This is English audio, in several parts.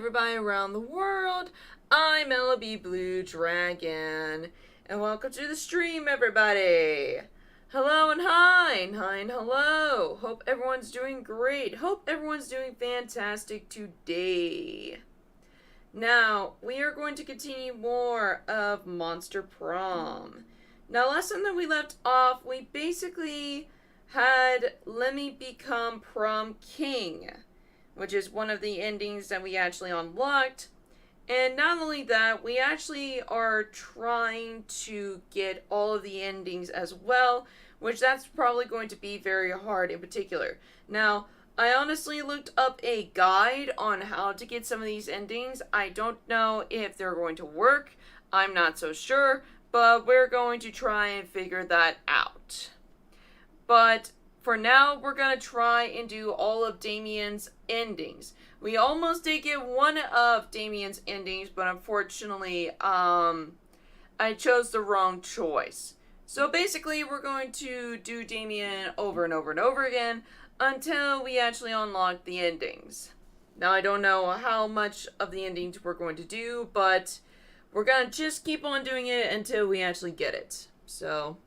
everybody around the world. I'm LLBlueDragon, and welcome to the stream, everybody. Hello and hi, and hello. Hope everyone's doing great. Hope everyone's doing fantastic today. Now, we are going to continue more of Monster Prom. Now, last time that we left off, we basically had Let Me Become Prom King, which is one of the endings that we actually unlocked. And not only that, we actually are trying to get all of the endings as well, which that's probably going to be very hard in particular. Now, I honestly looked up a guide on how to get some of these endings. I don't know if they're going to work. I'm not so sure, but we're going to try and figure that out. But for now, we're going to try and do all of Damien's endings. We almost did get one of Damien's endings, but unfortunately, I chose the wrong choice. So basically, we're going to do Damien over and over and over again until we actually unlock the endings. Now, I don't know how much of the endings we're going to do, but we're going to just keep on doing it until we actually get it. So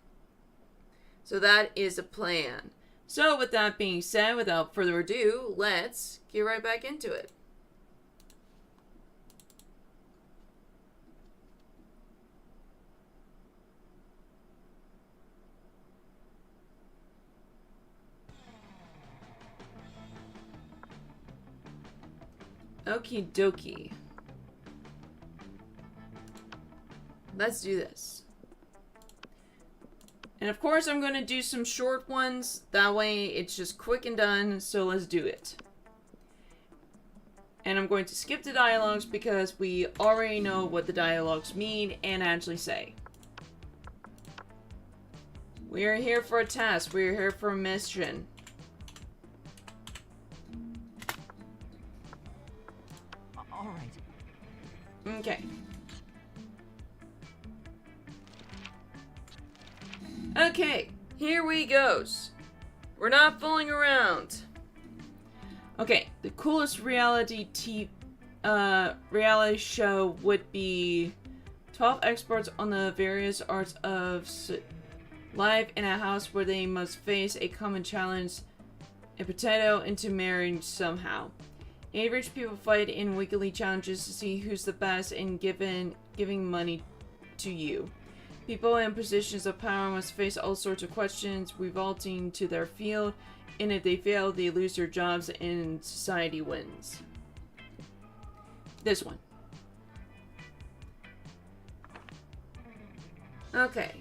that is a plan. So with that being said, without further ado, let's get right back into it. Okie dokie. Let's do this. And of course, I'm going to do some short ones. That way, it's just quick and done. So let's do it. And I'm going to skip the dialogues because we already know what the dialogues mean and actually say. We are here for a task. We are here for a mission. All right. Okay. Okay, here we goes. We're not fooling around. Okay, the coolest reality show would be 12 experts on the various arts of life in a house where they must face a common challenge, a potato into marriage somehow. 8 rich people fight in weekly challenges to see who's the best in giving money to you. People in positions of power must face all sorts of questions revolting to their field, and if they fail, they lose their jobs and society wins. This one. Okay.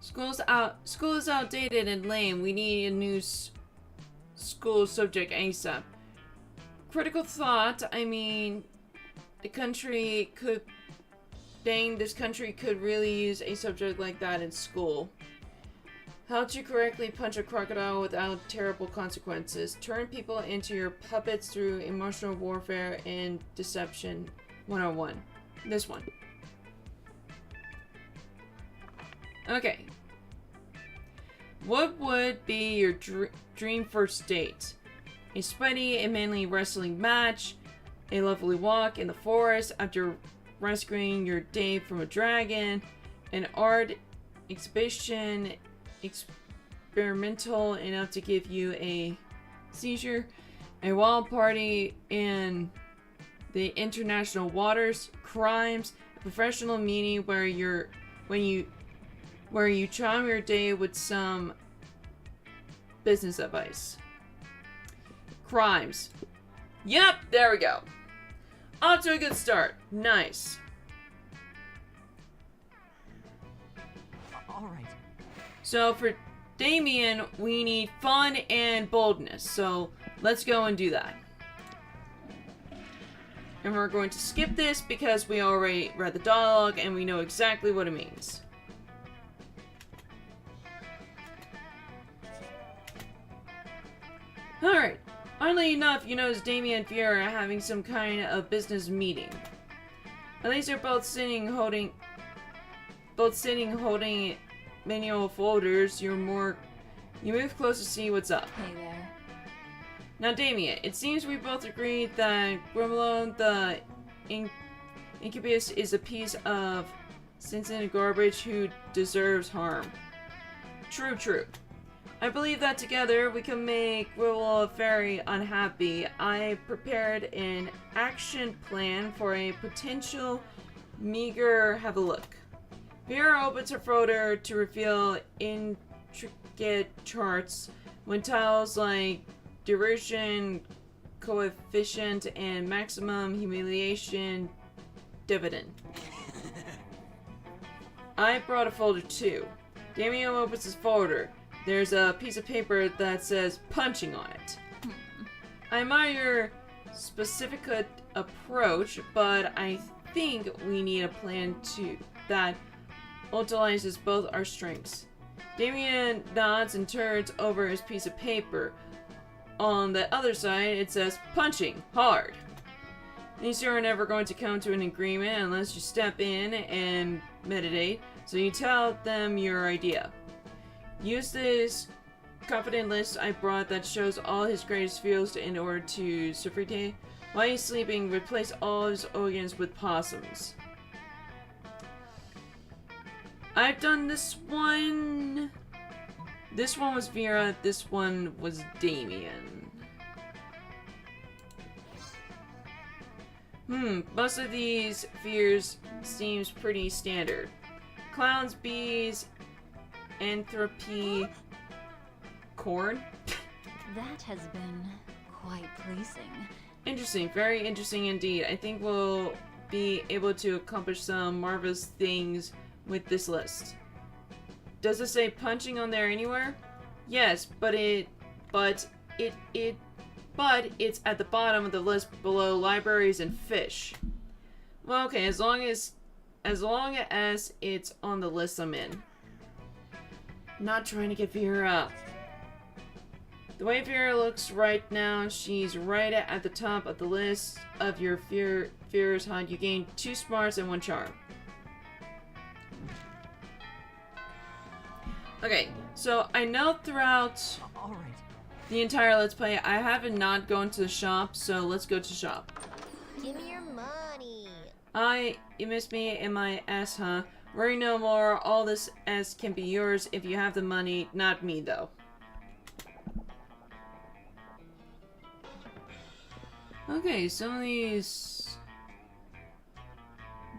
School is outdated and lame. We need a new school subject ASAP. Critical thought, I mean, this country could really use a subject like that in school. How to correctly punch a crocodile without terrible consequences. Turn people into your puppets through emotional warfare and deception 101. This one. Okay. What would be your dream first date? A sweaty and manly wrestling match, a lovely walk in the forest after rescuing your date from a dragon, an art exhibition experimental enough to give you a seizure, a wild party in the international waters, crimes, a professional meeting where you charm your day with some business advice. Crimes. Yep, there we go. Off to a good start. Nice. All right. So for Damien, we need fun and boldness. So let's go and do that. And we're going to skip this because we already read the dialogue and we know exactly what it means. Alright. Oddly enough, you notice Damien and Fiora are having some kind of business meeting. At least they're both sitting holding manual folders. You move close to see what's up. Hey there. Now, Damien, it seems we both agree that Grimlow the Incubus is a piece of sentient garbage who deserves harm. True, true. I believe that together we can make Grimlow very unhappy. I prepared an action plan for a potential meager have a look. Vera opens her folder to reveal intricate charts when tiles like duration, coefficient, and maximum humiliation dividend. I brought a folder too. Damien opens his folder. There's a piece of paper that says punching on it. I admire your specific approach, but I think we need a plan that utilizes both our strengths. Damien nods and turns over his piece of paper. On the other side, it says punching hard. These two are never going to come to an agreement unless you step in and meditate, so you tell them your idea. Use this confident list I brought that shows all his greatest feels in order to Sufrite. While he's sleeping, replace all his organs with possums. I've done this one. This one was Vera, this one was Damien. Most of these fears seems pretty standard. Clowns, bees, entropy, corn. That has been quite pleasing. Interesting, very interesting indeed. I think we'll be able to accomplish some marvelous things with this list. Does it say punching on there anywhere? Yes, but it's at the bottom of the list below libraries and fish. Well, okay, as long as it's on the list I'm in. Not trying to get Vera. The way Vera looks right now, she's right at the top of the list of your fears. Hide. You gain 2 smarts and 1 charm. Okay, so I know throughout the entire Let's Play, I haven't not gone to the shop, so let's go to shop. Give me your money. You missed me in my ass, huh? Worry no more, all this ass can be yours if you have the money, not me though. Okay, some of these...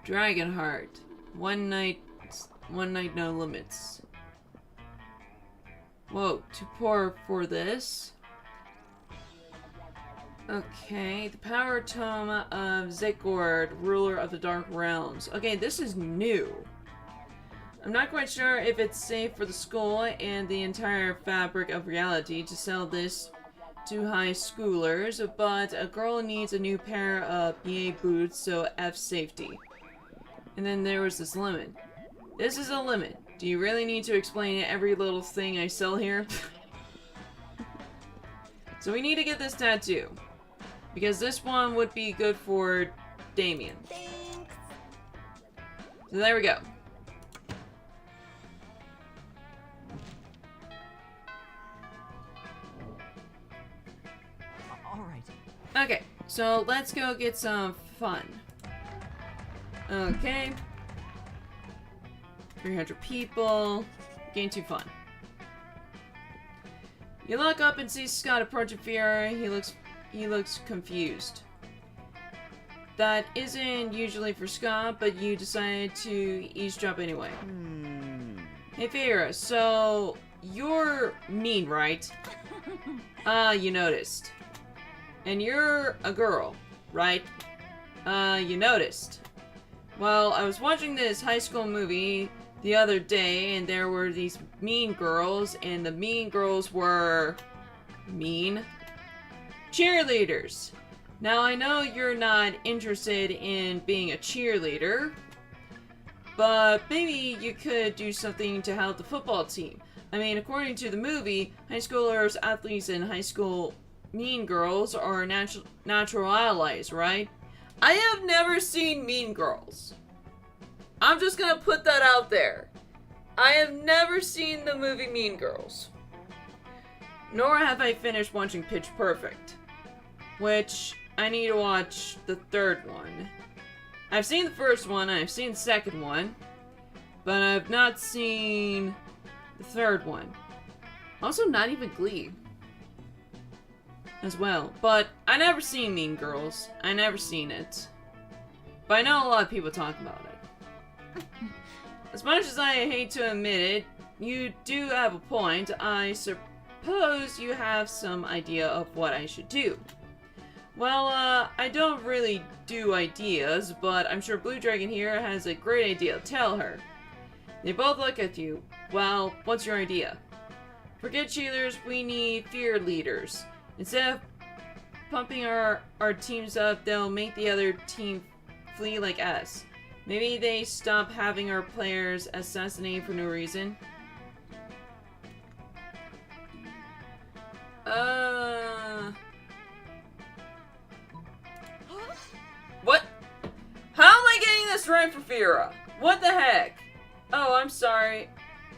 Dragonheart. One night, no limits. Whoa, too poor for this. Okay, the power tome of Zekord, ruler of the Dark Realms. Okay, this is new. I'm not quite sure if it's safe for the school and the entire fabric of reality to sell this to high schoolers, but a girl needs a new pair of BA boots, so F safety. And then there was this lemon. This is a lemon. Do you really need to explain every little thing I sell here? So we need to get this tattoo. Because this one would be good for Damien. Thanks. So there we go. Alright. Okay, so let's go get some fun. Okay. 300 people. Gain 2 fun. You look up and see Scott approaching Fiora. He looks confused. That isn't usually for Scott, but you decided to eavesdrop anyway. Hey Fiora, so you're mean, right? You noticed. And you're a girl, right? You noticed. Well, I was watching this high school movie the other day, and there were these mean girls, and the mean girls were... mean? Cheerleaders! Now, I know you're not interested in being a cheerleader, but maybe you could do something to help the football team. I mean, according to the movie, high schoolers, athletes, and high school mean girls are natural allies, right? I have never seen Mean Girls. I'm just gonna put that out there. I have never seen the movie Mean Girls. Nor have I finished watching Pitch Perfect, which I need to watch the third one. I've seen the first one, and I've seen the second one, but I've not seen the third one. Also, not even Glee. As well. But I never seen Mean Girls. I never seen it. But I know a lot of people talk about it. As much as I hate to admit it, you do have a point. I suppose you have some idea of what I should do. Well, I don't really do ideas, but I'm sure Blue Dragon here has a great idea. Tell her. They both look at you. Well, what's your idea? Forget cheerleaders, we need fear leaders. Instead of pumping our teams up, they'll make the other team flee like us. Maybe they stop having our players assassinated for no reason. What? How am I getting this right for Fira? What the heck? Oh, I'm sorry.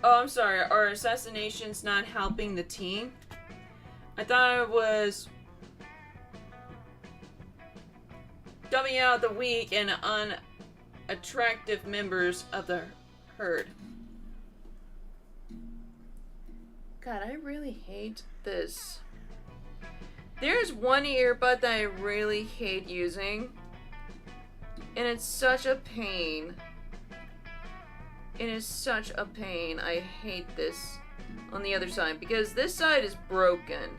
Are assassinations not helping the team? I thought it was dumbing out the weak and unattractive members of the herd. God, I really hate this. There's one earbud that I really hate using, and it's such a pain. It is such a pain. I hate this on the other side because this side is broken.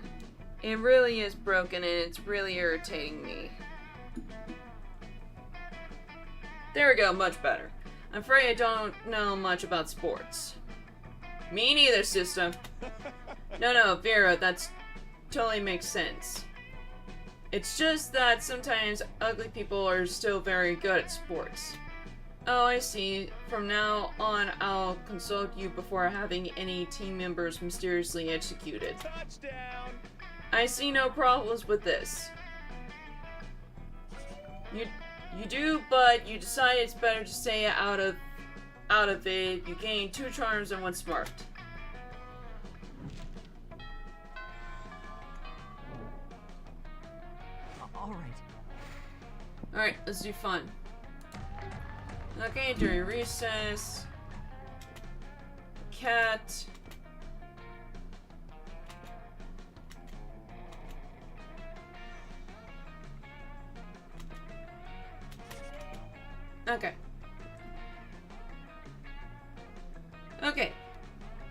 It really is broken and it's really irritating me. There we go, much better. I'm afraid I don't know much about sports. Me neither, sister. No, Vera, that's totally makes sense. It's just that sometimes ugly people are still very good at sports. Oh, I see. From now on, I'll consult you before having any team members mysteriously executed. Touchdown! I see no problems with this. You do, but you decide it's better to stay out of it. You gain 2 charms and 1 smart. Alright, let's do fun. Okay, during recess. Cat. Okay.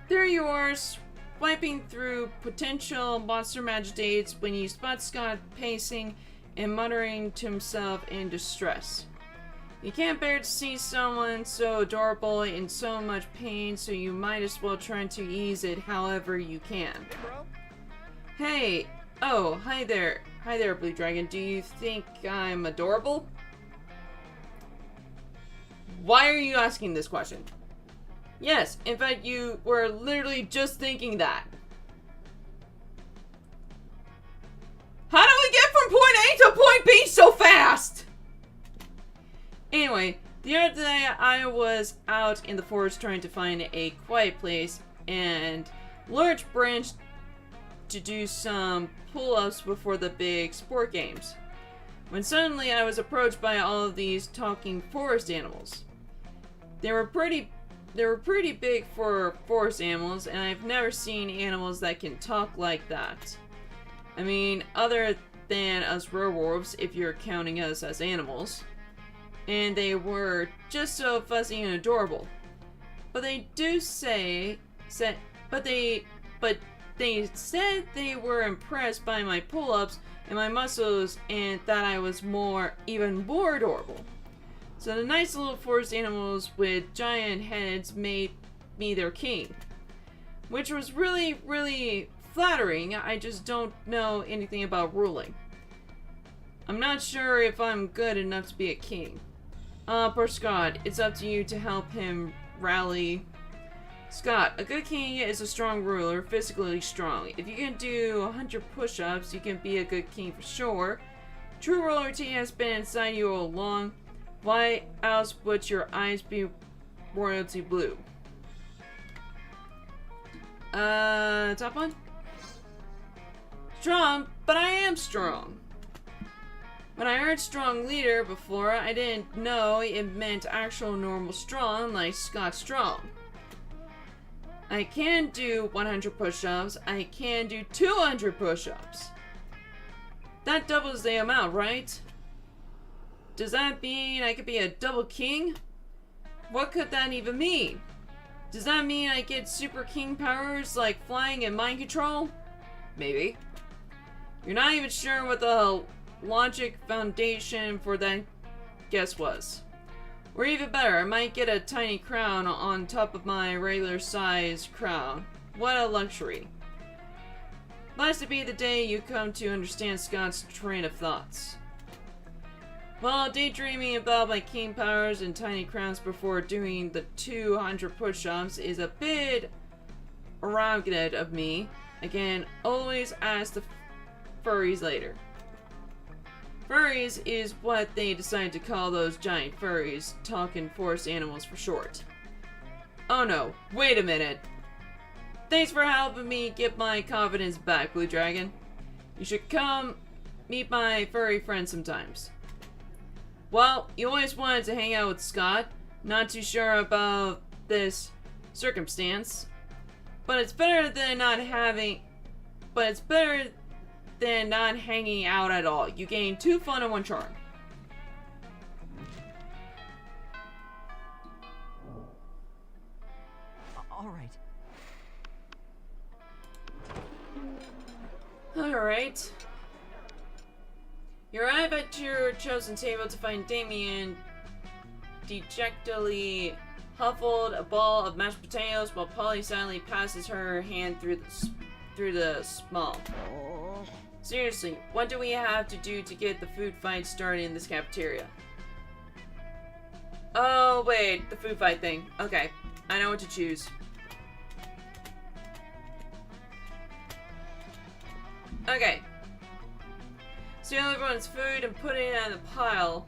There you are, swiping through potential monster match dates when you spot Scott pacing and muttering to himself in distress. You can't bear to see someone so adorable in so much pain, so you might as well try to ease it however you can. Hey, oh, hi there, Blue Dragon. Do you think I'm adorable? Why are you asking this question? Yes, in fact, you were literally just thinking that. How do we get from point A to point B so fast? Anyway, the other day I was out in the forest trying to find a quiet place and Lurch branched to do some pull-ups before the big sport games. When suddenly I was approached by all of these talking forest animals. They were pretty big for forest animals, and I've never seen animals that can talk like that. I mean, other than us werewolves, if you're counting us as animals. And they were just so fuzzy and adorable. But they said they were impressed by my pull-ups and my muscles and that I was even more adorable. So the nice little forest animals with giant heads made me their king. Which was really, really flattering. I just don't know anything about ruling. I'm not sure if I'm good enough to be a king. Poor Scott, it's up to you to help him rally. Scott, a good king is a strong ruler, physically strong. If you can do 100 push-ups, you can be a good king for sure. True royalty has been inside you all along. Why else would your eyes be royalty blue? Top one? strong, but I am strong. When I heard strong leader before, I didn't know it meant actual normal strong like Scott Strong. I can do 100 push-ups, I can do 200 push-ups. That doubles the amount, right? Does that mean I could be a double king? What could that even mean? Does that mean I get super king powers like flying and mind control? Maybe. You're not even sure what the logic foundation for that guess was. Or even better, I might get a tiny crown on top of my regular size crown. What a luxury. Blessed be the day you come to understand Scott's train of thoughts. While daydreaming about my king powers and tiny crowns before doing the 200 push-ups is a bit arrogant of me, again, always ask the furries later. Furries is what they decide to call those giant furries, talking forest animals for short. Oh no, wait a minute. Thanks for helping me get my confidence back, Blue Dragon. You should come meet my furry friends sometimes. Well, you always wanted to hang out with Scott. Not too sure about this circumstance. But it's better than not having... But it's better than not hanging out at all. You gain 2 fun and 1 charm. All right. Alright. You arrive at your chosen table to find Damien dejectedly huffled a ball of mashed potatoes while Polly silently passes her hand through the small. Seriously, what do we have to do to get the food fight started in this cafeteria? Oh wait, the food fight thing. Okay, I know what to choose. Okay. Steal everyone's food and put it in a pile.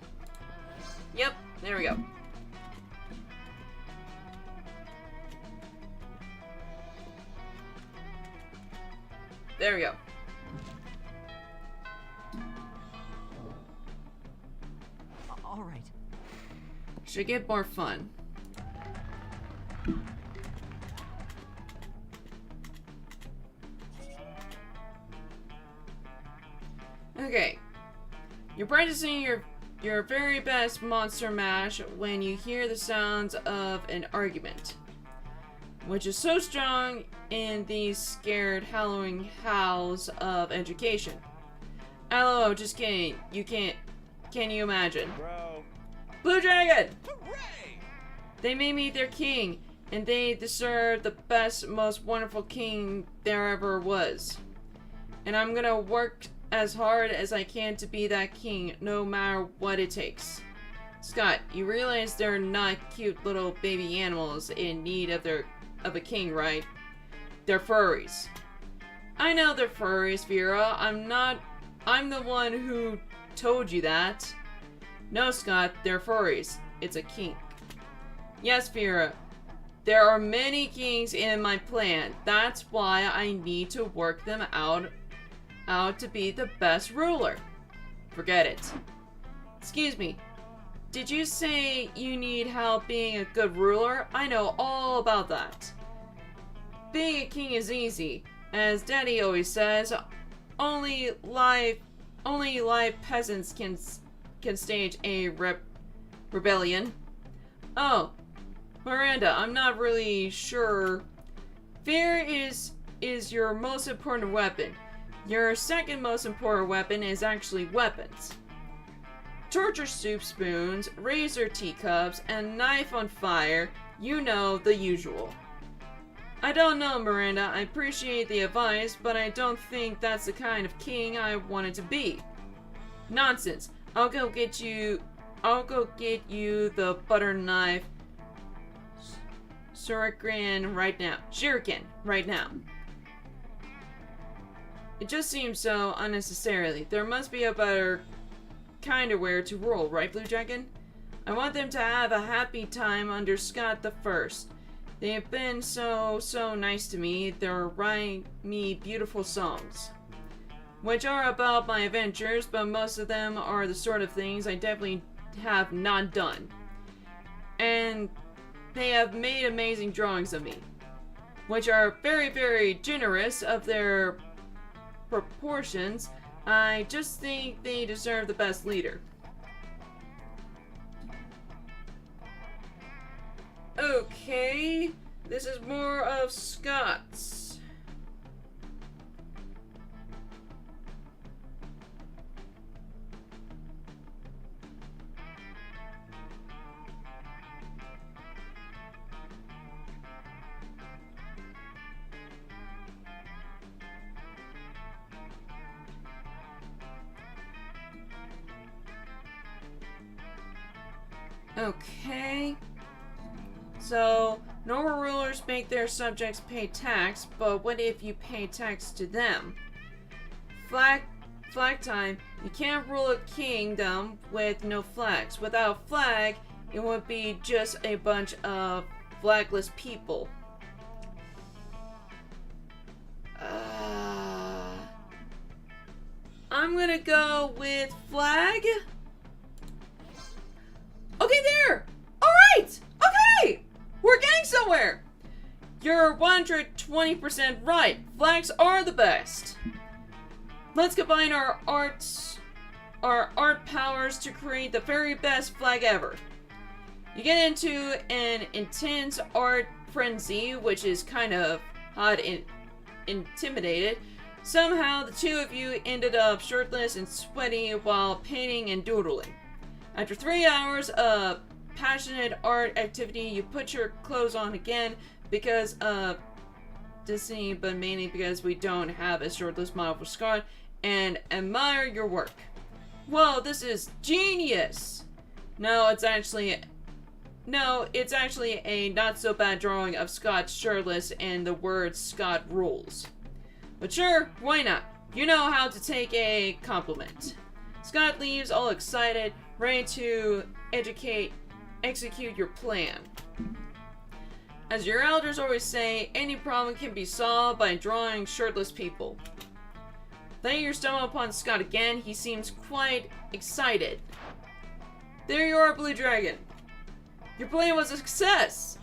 Yep, there we go. There we go. All right. Should get more fun. Okay. You're practicing your very best monster mash when you hear the sounds of an argument, which is so strong in these scared howling howls of education. LOL, just kidding. You can't. Can you imagine? Bro. Blue Dragon! Hooray! They made me their king, and they deserve the best, most wonderful king there ever was. And I'm gonna work as hard as I can to be that king, no matter what it takes. Scott, you realize they're not cute little baby animals in need of a king, right? They're furries. I know they're furries, Vera. I'm the one who told you that. No, Scott, they're furries. It's a kink. Yes, Vera. There are many kings in my plan. That's why I need to work them out to be the best ruler. Forget it. Excuse me. Did you say you need help being a good ruler? I know all about that. Being a king is easy. As Daddy always says, only live peasants can stage a rebellion. Oh, Miranda, I'm not really sure. Fear is your most important weapon. Your second most important weapon is actually weapons. Torture soup spoons, razor teacups, and knife on fire. You know, the usual. I don't know, Miranda. I appreciate the advice, but I don't think that's the kind of king I wanted to be. Nonsense. I'll go get you the butter knife shuriken right now. It just seems so unnecessarily. There must be a better kind of way to rule, right, Blue Dragon? I want them to have a happy time under Scott the First. They have been so nice to me. They're writing me beautiful songs. which are about my adventures, but most of them are the sort of things I definitely have not done. And they have made amazing drawings of me, which are very, very generous of their proportions. I just think they deserve the best leader. Okay, this is more of Scott's. Okay. So, normal rulers make their subjects pay tax, but what if you pay tax to them? Flag time, you can't rule a kingdom with no flags. Without a flag, it would be just a bunch of flagless people. I'm gonna go with flag. Okay, there! Alright! Okay! We're getting somewhere! You're 120% right. Flags are the best. Let's combine our art powers to create the very best flag ever. You get into an intense art frenzy, which is kind of hot and intimidated. Somehow, the two of you ended up shirtless and sweaty while painting and doodling. After 3 hours of passionate art activity, you put your clothes on again because of Disney, but mainly because we don't have a shirtless model for Scott, and admire your work. Whoa, this is genius! No, it's actually a not so bad drawing of Scott shirtless and the words Scott rules. But sure, why not? You know how to take a compliment. Scott leaves all excited, ready to execute your plan. As your elders always say, any problem can be solved by drawing shirtless people. Then you stumble upon Scott again. He seems quite excited. There you are, Blue Dragon. Your plan was a success!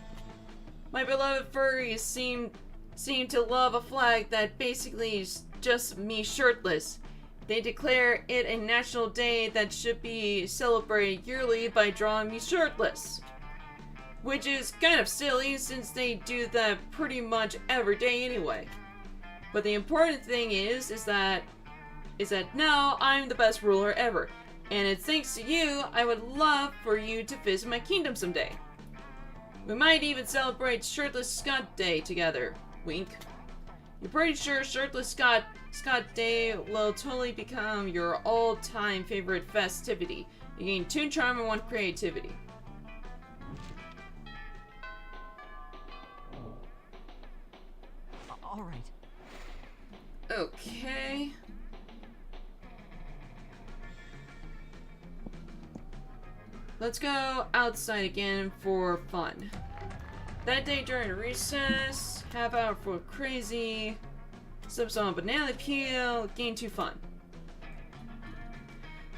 My beloved furries seem to love a flag that basically is just me shirtless. They declare it a national day that should be celebrated yearly by drawing me shirtless. Which is kind of silly since they do that pretty much every day anyway. But the important thing is that now I'm the best ruler ever. And it's thanks to you, I would love for you to visit my kingdom someday. We might even celebrate Shirtless Scott Day together. Wink. You're pretty sure Shirtless Scott Day will totally become your all-time favorite festivity. You gain 2 charm and 1 creativity. All right. Okay. Let's go outside again for fun. That day during recess, half hour for crazy, slips on banana peel, gain 2 fun.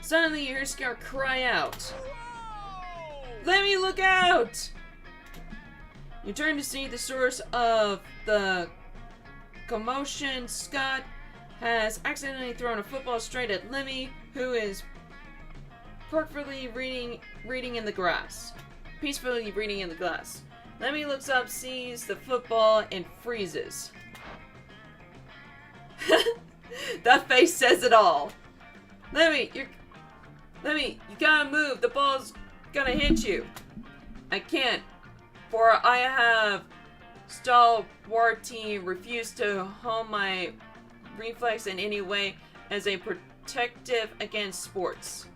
Suddenly you hear Scout cry out. Let me look out! You turn to see the source of the commotion. Scott has accidentally thrown a football straight at Lemmy, who is peacefully reading in the grass. Lemmy looks up, sees the football, and freezes. That face says it all. Lemmy, you gotta move. The ball's gonna hit you. I can't, for I have stalwartly refused to hone my reflex in any way as a protest against sports.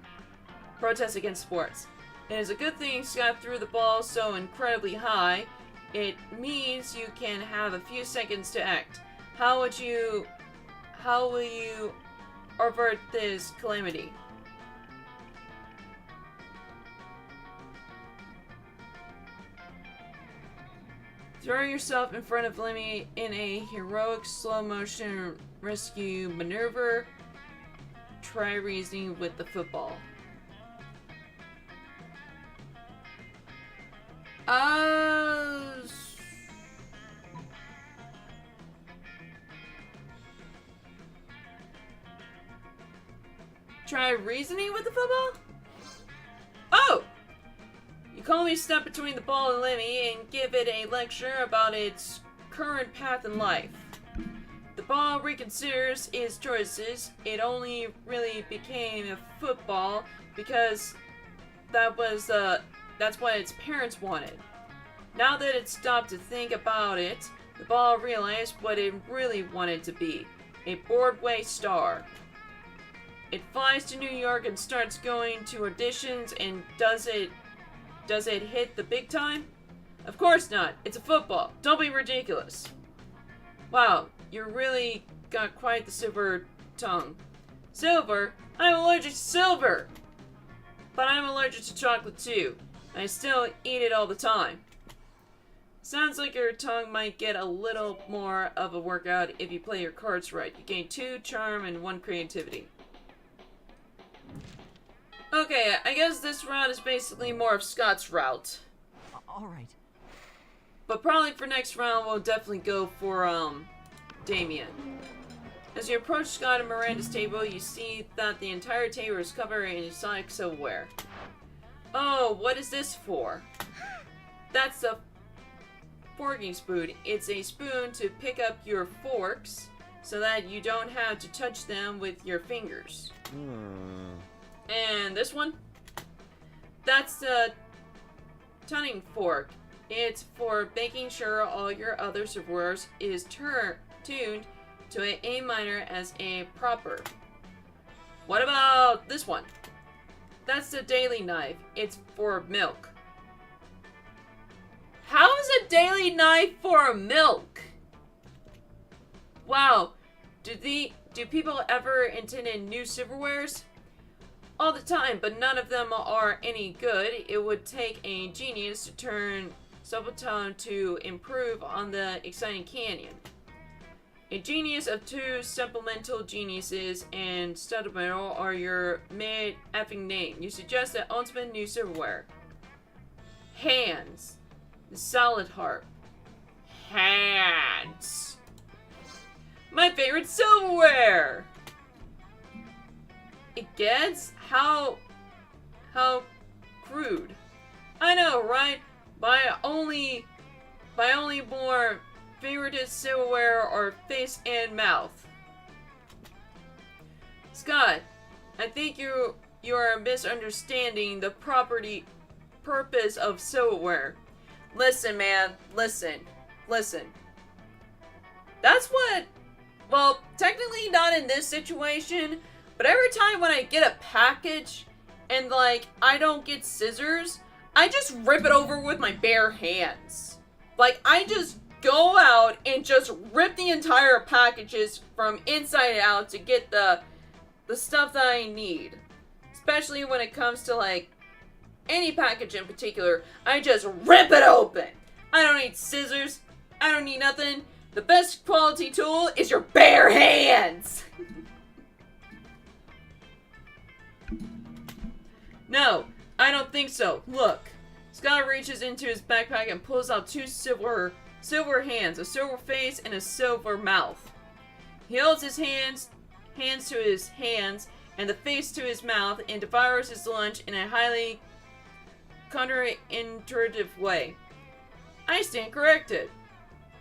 It is a good thing Scott threw the ball so incredibly high. It means you can have a few seconds to act. How will you avert this calamity? Throw yourself in front of Lemmy in a heroic slow motion rescue maneuver. try reasoning with the football. Try reasoning with the football? Oh! You calmly step between the ball and Lemmy and give it a lecture about its current path in life. The ball reconsiders its choices. It only really became a football because that's what its parents wanted. Now that it stopped to think about it, the ball realized what it really wanted to be, a Broadway star. It flies to New York and starts going to auditions, and does it hit the big time? Of course not. It's a football. Don't be ridiculous. Wow, you really got quite the silver tongue. Silver? I'm allergic to silver! But I'm allergic to chocolate too. I still eat it all the time. Sounds like your tongue might get a little more of a workout if you play your cards right. You gain 2 charm and 1 creativity. Okay, I guess this route is basically more of Scott's route. Alright. But probably for next round, we'll definitely go for, Damien. As you approach Scott and Miranda's table, you see that the entire table is covered in exotic silverware. Oh, what is this for? That's a forking spoon. It's a spoon to pick up your forks so that you don't have to touch them with your fingers. And this one? That's the tuning fork. It's for making sure all your other silverware is tuned to an A minor as a proper. What about this one? That's the daily knife. It's for milk. How is a daily knife for milk? Wow. Do people ever intend new silverwares? All the time, but none of them are any good. It would take a genius to turn Subaltone to improve on the exciting canyon. A genius of 2 supplemental geniuses and Studmetal are your mid-effing name. You suggest that ultimate new silverware. Hands. The solid harp. Hands. My favorite silverware! It gets? How crude. I know, right? By only more favorite silverware or face and mouth. Scott, I think you are misunderstanding the purpose of silverware. Listen, man, listen. That's what, well, technically not in this situation, but every time when I get a package and, like, I don't get scissors, I just rip it over with my bare hands. Like, I just go out and just rip the entire packages from inside out to get the stuff that I need. Especially when it comes to, like, any package in particular, I just rip it open. I don't need scissors. I don't need nothing. The best quality tool is your bare hands. No, I don't think so. Look. Scott reaches into his backpack and pulls out 2 silver hands, a silver face and a silver mouth. He holds his hands to his hands and the face to his mouth and devours his lunch in a highly counterintuitive way. I stand corrected.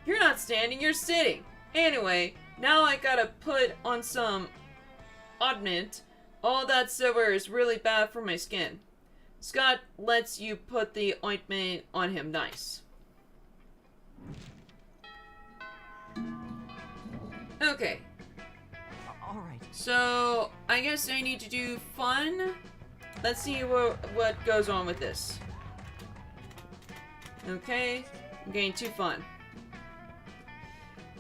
You're not standing, you're sitting. Anyway, now I gotta put on some ointment. All that silver is really bad for my skin. Scott lets you put the ointment on him nice. Okay. Alright. So, I guess I need to do fun. Let's see what goes on with this. Okay. I'm getting too fun.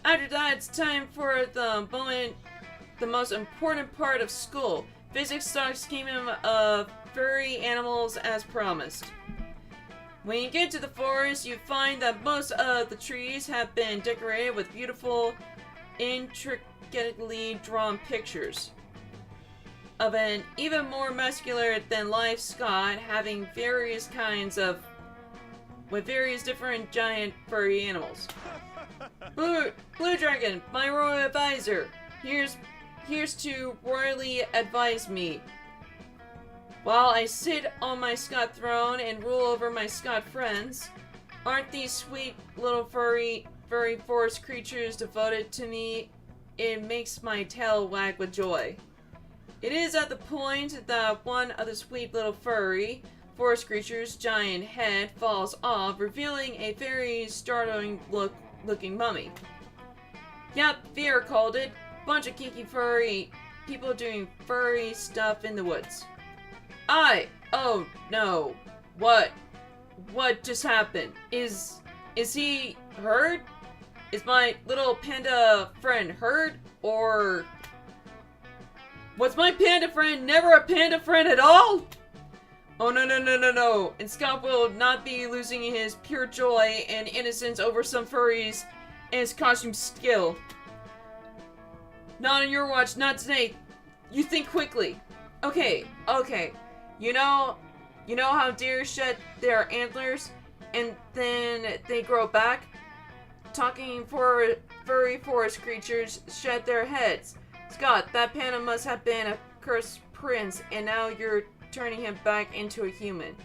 After that, it's time for the most important part of school. Physics Stocks Kingdom of Furry Animals as promised. When you get to the forest, you find that most of the trees have been decorated with beautiful, intricately drawn pictures. of an even more muscular than life Scott having various kinds of with various different giant furry animals. Blue Dragon, my royal advisor, here's to royally advise me. While I sit on my Scott throne and rule over my Scott friends, aren't these sweet little furry forest creatures devoted to me? It makes my tail wag with joy. It is at the point that one of the sweet little furry forest creature's giant head falls off, revealing a very startling looking mummy. Yep, Vera called it. Bunch of kinky furry people doing furry stuff in the woods. Oh no. What just happened? Is he hurt? Is my little panda friend hurt? Or was my panda friend never a panda friend at all? Oh no. And Scott will not be losing his pure joy and innocence over some furries and his costume skill. Not on your watch, not today. You think quickly. Okay. You know how deer shed their antlers and then they grow back? Talking for furry forest creatures shed their heads. Scott, that panda must have been a cursed prince, and now you're turning him back into a human.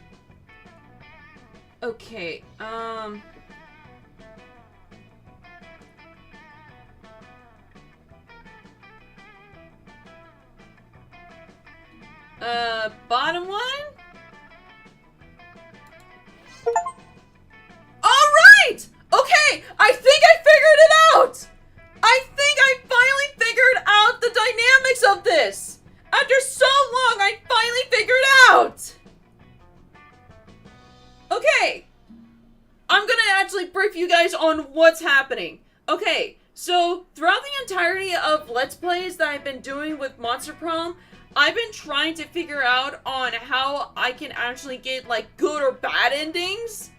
Okay, bottom one? Alright! Okay, I think I figured it out! I think I finally figured out the dynamics of this! After so long, I finally figured out! Okay, I'm gonna actually brief you guys on what's happening. Okay, so throughout the entirety of Let's Plays that I've been doing with Monster Prom, I've been trying to figure out on how I can actually get, like, good or bad endings.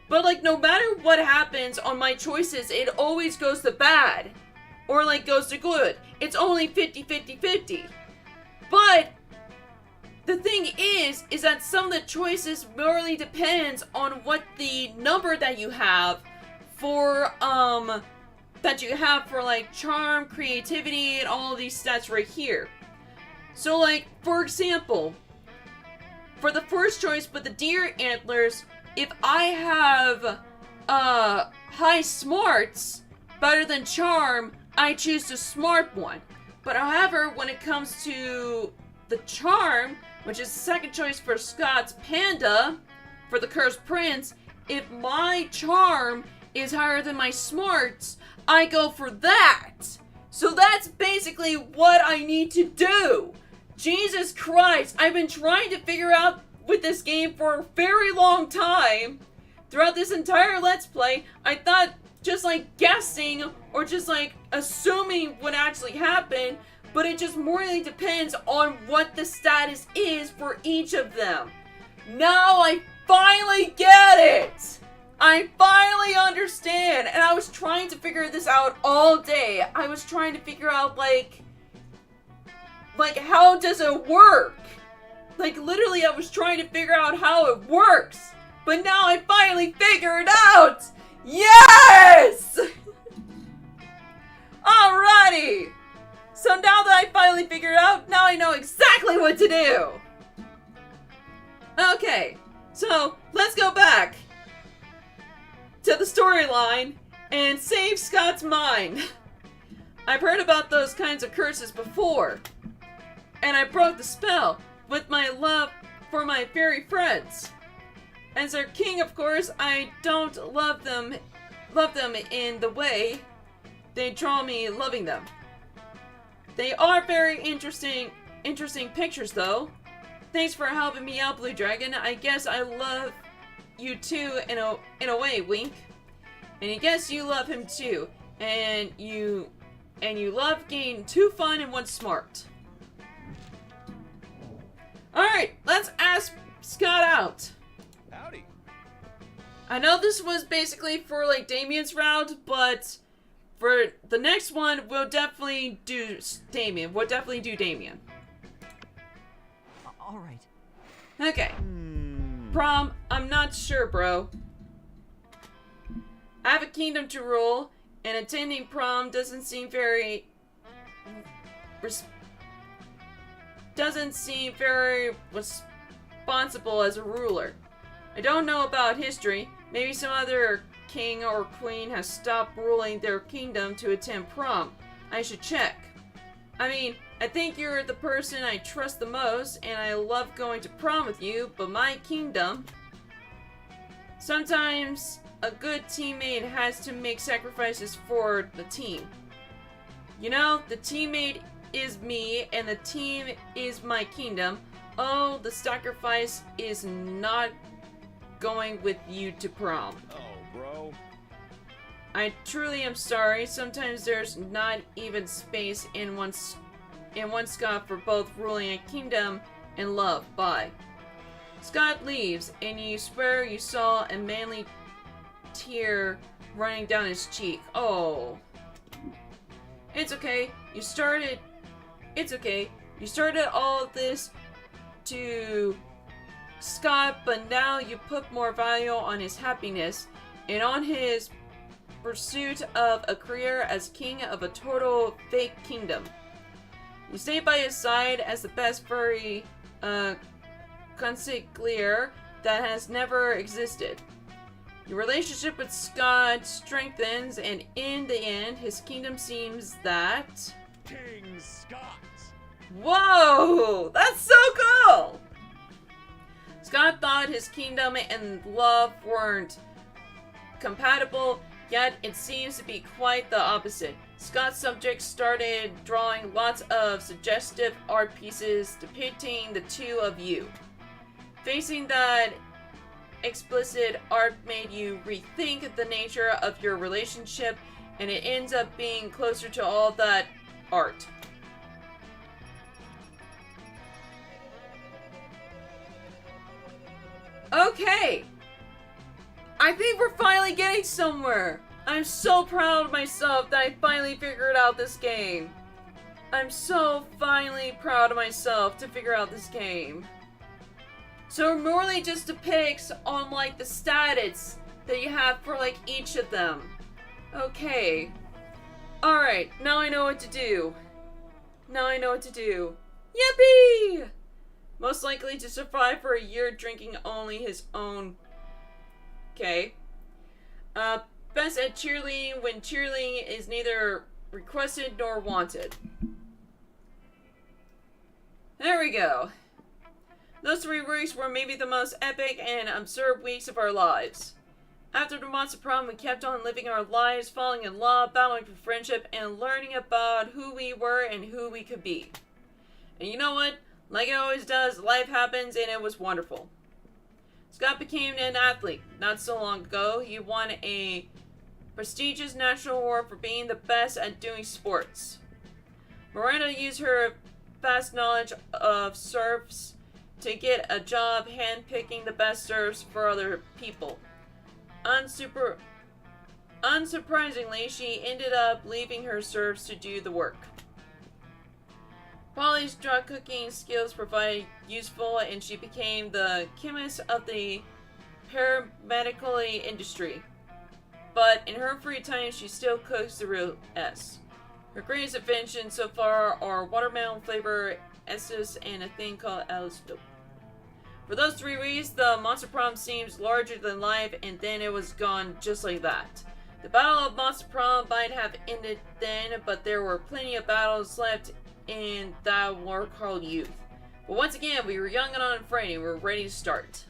But, like, no matter what happens on my choices, it always goes to bad. Or, like, goes to good. It's only 50-50-50. But the thing is that some of the choices really depends on what the number that you have for, like, charm, creativity, and all of these stats right here. So, like, for example, for the first choice with the deer antlers, if I have, high smarts better than charm, I choose the smart one. But however, when it comes to the charm, which is the second choice for Scott's panda, for the cursed prince, if my charm is higher than my smarts, I go for that. So that's basically what I need to do. Jesus Christ, I've been trying to figure out with this game for a very long time. Throughout this entire Let's Play, I thought just like guessing or just like assuming what actually happened, but it just morally depends on what the status is for each of them. Now I finally get it! I finally understand! And I was trying to figure this out all day. I was trying to figure out like how does it work? Like literally I was trying to figure out how it works. But now I finally figured it out! Yes! Alrighty! So now that I finally figured it out, now I know exactly what to do! Okay, so let's go back to the storyline and save Scott's mind. I've heard about those kinds of curses before, and I broke the spell with my love for my fairy friends. As their king, of course, I don't love them in the way they draw me loving them. They are very interesting pictures, though. Thanks for helping me out, Blue Dragon. I guess I love you too, in a way, wink. And I guess you love him too. And you love being two fun and one smart. Alright, let's ask Scott out. Howdy. I know this was basically for like Damien's round, but for the next one, we'll definitely do Damien. All right. Okay. Prom, I'm not sure, bro. I have a kingdom to rule, and attending prom doesn't seem very responsible as a ruler. I don't know about history. Maybe some other king or queen has stopped ruling their kingdom to attend prom. I should check. I mean, I think you're the person I trust the most, and I love going to prom with you, but my kingdom... Sometimes a good teammate has to make sacrifices for the team. You know, the teammate is me, and the team is my kingdom. Oh, the sacrifice is not going with you to prom. Oh, bro. I truly am sorry. Sometimes there's not even space in one Scott for both ruling a kingdom and love. Bye. Scott leaves, and you swear you saw a manly tear running down his cheek. Oh. It's okay. It's okay. You started all of this to Scott, but now you put more value on his happiness and on his pursuit of a career as king of a total fake kingdom. You stay by his side as the best furry consigliere that has never existed. Your relationship with Scott strengthens, and in the end, his kingdom seems that... King Scott. Whoa! That's so cool! Scott thought his kingdom and love weren't compatible, yet it seems to be quite the opposite. Scott's subjects started drawing lots of suggestive art pieces depicting the two of you. Facing that explicit art made you rethink the nature of your relationship, and it ends up being closer to all that art. Okay! I think we're finally getting somewhere! I'm so proud of myself that I finally figured out this game. I'm so finally proud of myself to figure out this game. So it normally just depicts on like the status that you have for like each of them. Okay. Alright, now I know what to do. Now I know what to do. Yippee! Most likely to survive for a year drinking only his own... Okay. Best at cheerleading when cheerleading is neither requested nor wanted. There we go. Those 3 weeks were maybe the most epic and absurd weeks of our lives. After the Monster Prom, we kept on living our lives, falling in love, battling for friendship, and learning about who we were and who we could be. And you know what? Like it always does, life happens, and it was wonderful. Scott became an athlete not so long ago. He won a prestigious national award for being the best at doing sports. Miranda used her vast knowledge of serves to get a job handpicking the best serves for other people. Unsurprisingly, she ended up leaving her serves to do the work. Polly's drug cooking skills proved useful, and she became the chemist of the paramedical industry. But in her free time, she still cooks the real S. Her greatest inventions so far are watermelon flavor Esses and a thing called Alisto. For those 3 weeks, the Monster Prom seems larger than life, and then it was gone just like that. The Battle of Monster Prom might have ended then, but there were plenty of battles left in that war called youth. But once again, we were young and unafraid, and we were ready to start.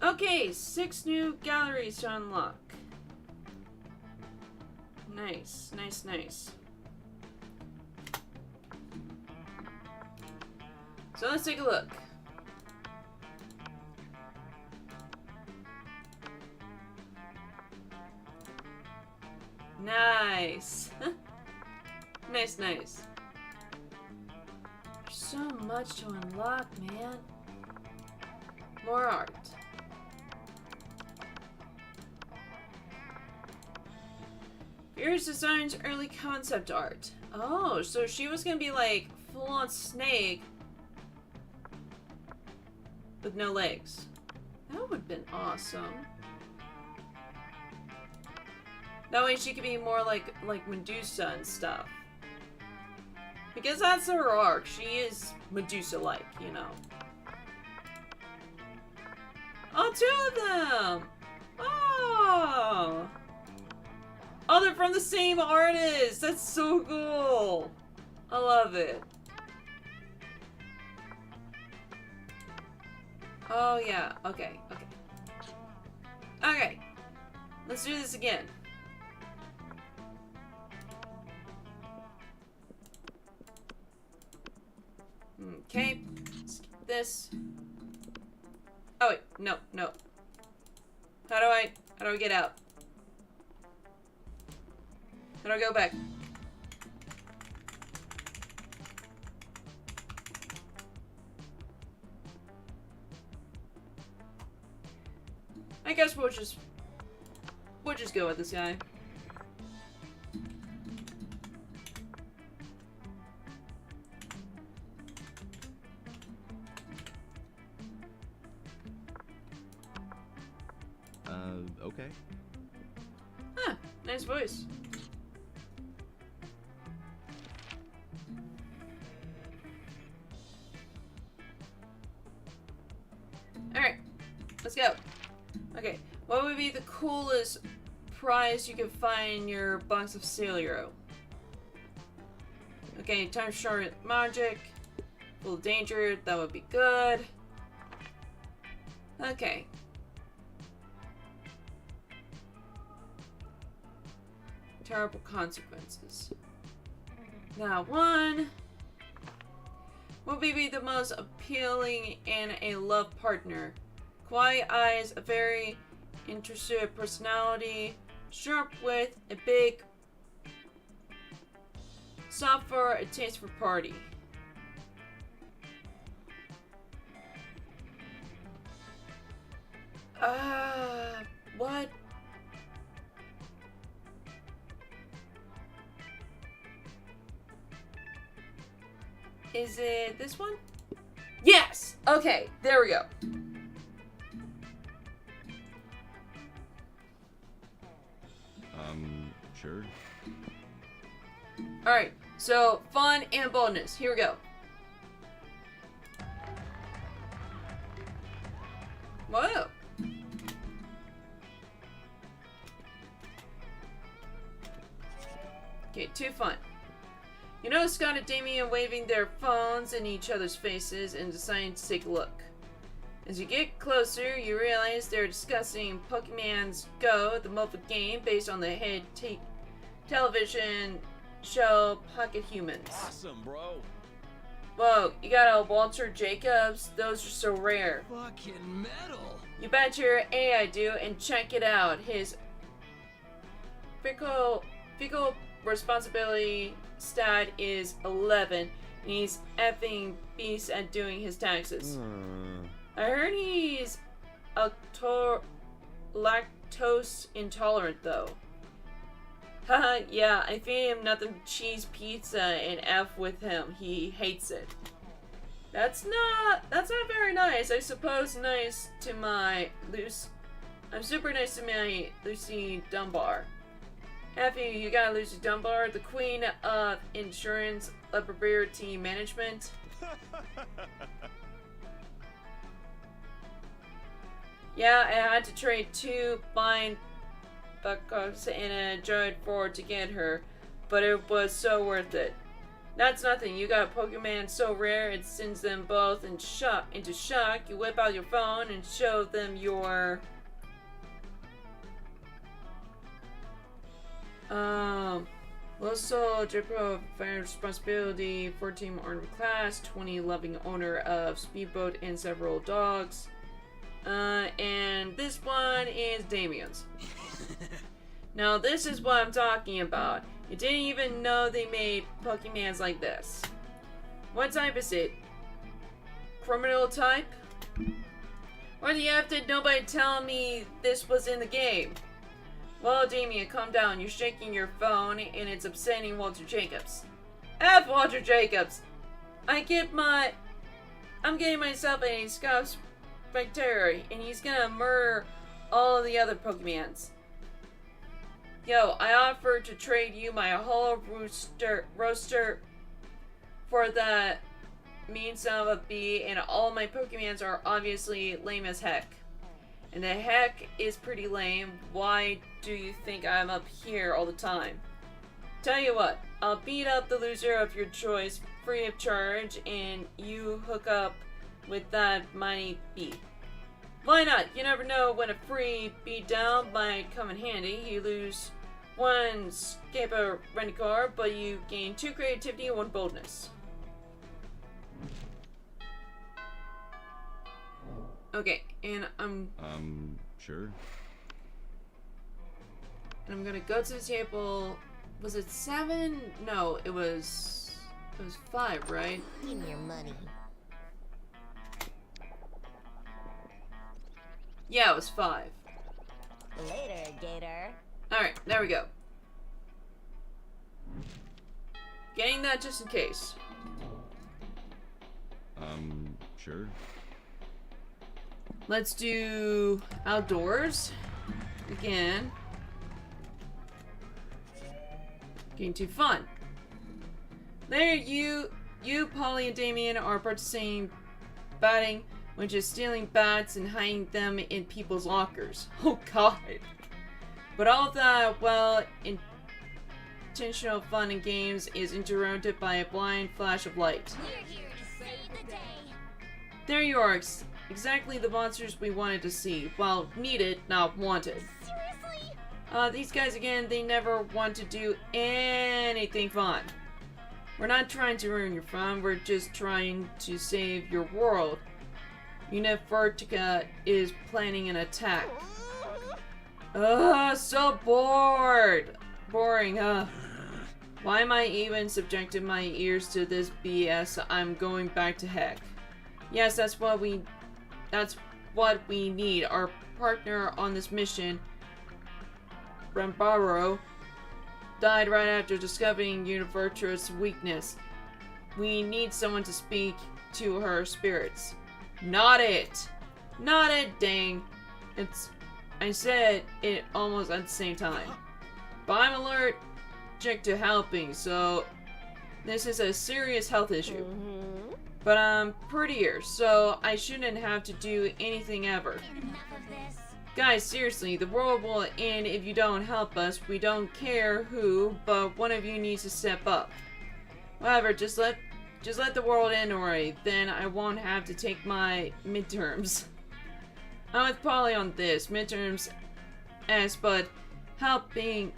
Okay, 6 new galleries to unlock. Nice, nice, nice. So let's take a look. Nice. Nice, nice. There's so much to unlock, man. More art. Here's Design's early concept art. Oh, so she was gonna be like full-on snake with no legs. That would've been awesome. That way she could be more like Medusa and stuff. Because that's her arc. She is Medusa-like, you know. Oh, 2 of them! Oh! Oh, they're from the same artist! That's so cool! I love it. Oh, yeah. Okay, okay. Okay. Let's do this again. Okay. Skip this. Oh, wait. No, no. How do I get out? How do I go back? I guess we'll just go with this guy. Okay. Huh, nice voice. Alright, let's go. Okay, what would be the coolest prize you could find in your box of Celio? Okay, time short magic. Full of danger, that would be good. Okay. Terrible consequences. Now, one would be the most appealing in a love partner. Quiet eyes, a very interested personality, sharp wit, a big soft for a taste for party. What? Is it this one? Yes! Okay, there we go. Sure. Alright, so fun and boldness. Here we go. Whoa. Okay, too fun. You notice Scott and Damien waving their phones in each other's faces and deciding to take a look. As you get closer, you realize they're discussing Pokemon's Go, the mobile game based on the hit television show Pocket Humans. Awesome, bro. Whoa, you got a Walter Jacobs? Those are so rare. Fucking metal. You bet your AI do, and check it out. His fickle responsibility stat is 11, and he's effing beast at doing his taxes. I heard he's lactose intolerant though. Haha, yeah, I feed him nothing but cheese pizza and F with him. He hates it. That's not very nice. I suppose nice to my I'm super nice to my Lucy Dunbar. Effie, you got Lucy Dunbar, the queen of insurance liability management. Yeah, I had to trade 2 blind bucks and a droid forward to get her, but it was so worth it. That's nothing. You got a Pokemon so rare it sends them both into shock. You whip out your phone and show them your also Jipro Fire Responsibility, 14 Armored Class, 20 loving owner of Speedboat and several dogs. And this one is Damien's. Now this is what I'm talking about. You didn't even know they made Pokemons like this. What type is it? Criminal type? Why do you have to nobody tell me this was in the game? Well, Damien, calm down. You're shaking your phone and it's upsetting Walter Jacobs. F Walter Jacobs! I'm getting myself a Scout Spectre and he's gonna murder all of the other Pokemons. Yo, I offered to trade you my whole roaster for that mean son of a bee, and all my Pokemons are obviously lame as heck. And the heck is pretty lame. Why do you think I'm up here all the time? Tell you what, I'll beat up the loser of your choice free of charge, and you hook up with that mighty bee. Why not? You never know when a free beat down might come in handy. You lose 1 Scaper Rent-A-Car, but you gain 2 creativity and 1 boldness. Okay, and Sure. I'm gonna go to the table. Was it 7? No, it was 5, right? Give me your money. Yeah, it was 5. Later, Gator. Alright, there we go. Getting that just in case. Sure. Let's do outdoors again. Getting too fun. There, you, Polly, and Damien are practicing batting, which is stealing bats and hiding them in people's lockers. Oh God! But all that, well, intentional fun and games is interrupted by a blind flash of light. We're here to save the day. There you are, exactly the monsters we wanted to see. Well, needed, not wanted. Seriously? These guys again, they never want to do anything fun. We're not trying to ruin your fun, we're just trying to save your world. Univertica is planning an attack. So bored! Boring, Why am I even subjecting my ears to this BS? I'm going back to heck. Yes, that's what we need. Our partner on this mission, Rambaro, died right after discovering Univertra's weakness. We need someone to speak to her spirits. Not it! Not it, dang! I said it almost at the same time. But I'm allergic to helping, so this is a serious health issue. But I'm prettier, so I shouldn't have to do anything ever. Enough of this. Guys, seriously, the world will end if you don't help us. We don't care who, but one of you needs to step up. Whatever, just let the world end already, then I won't have to take my midterms. I'm with Polly on this. Midterms S, but helping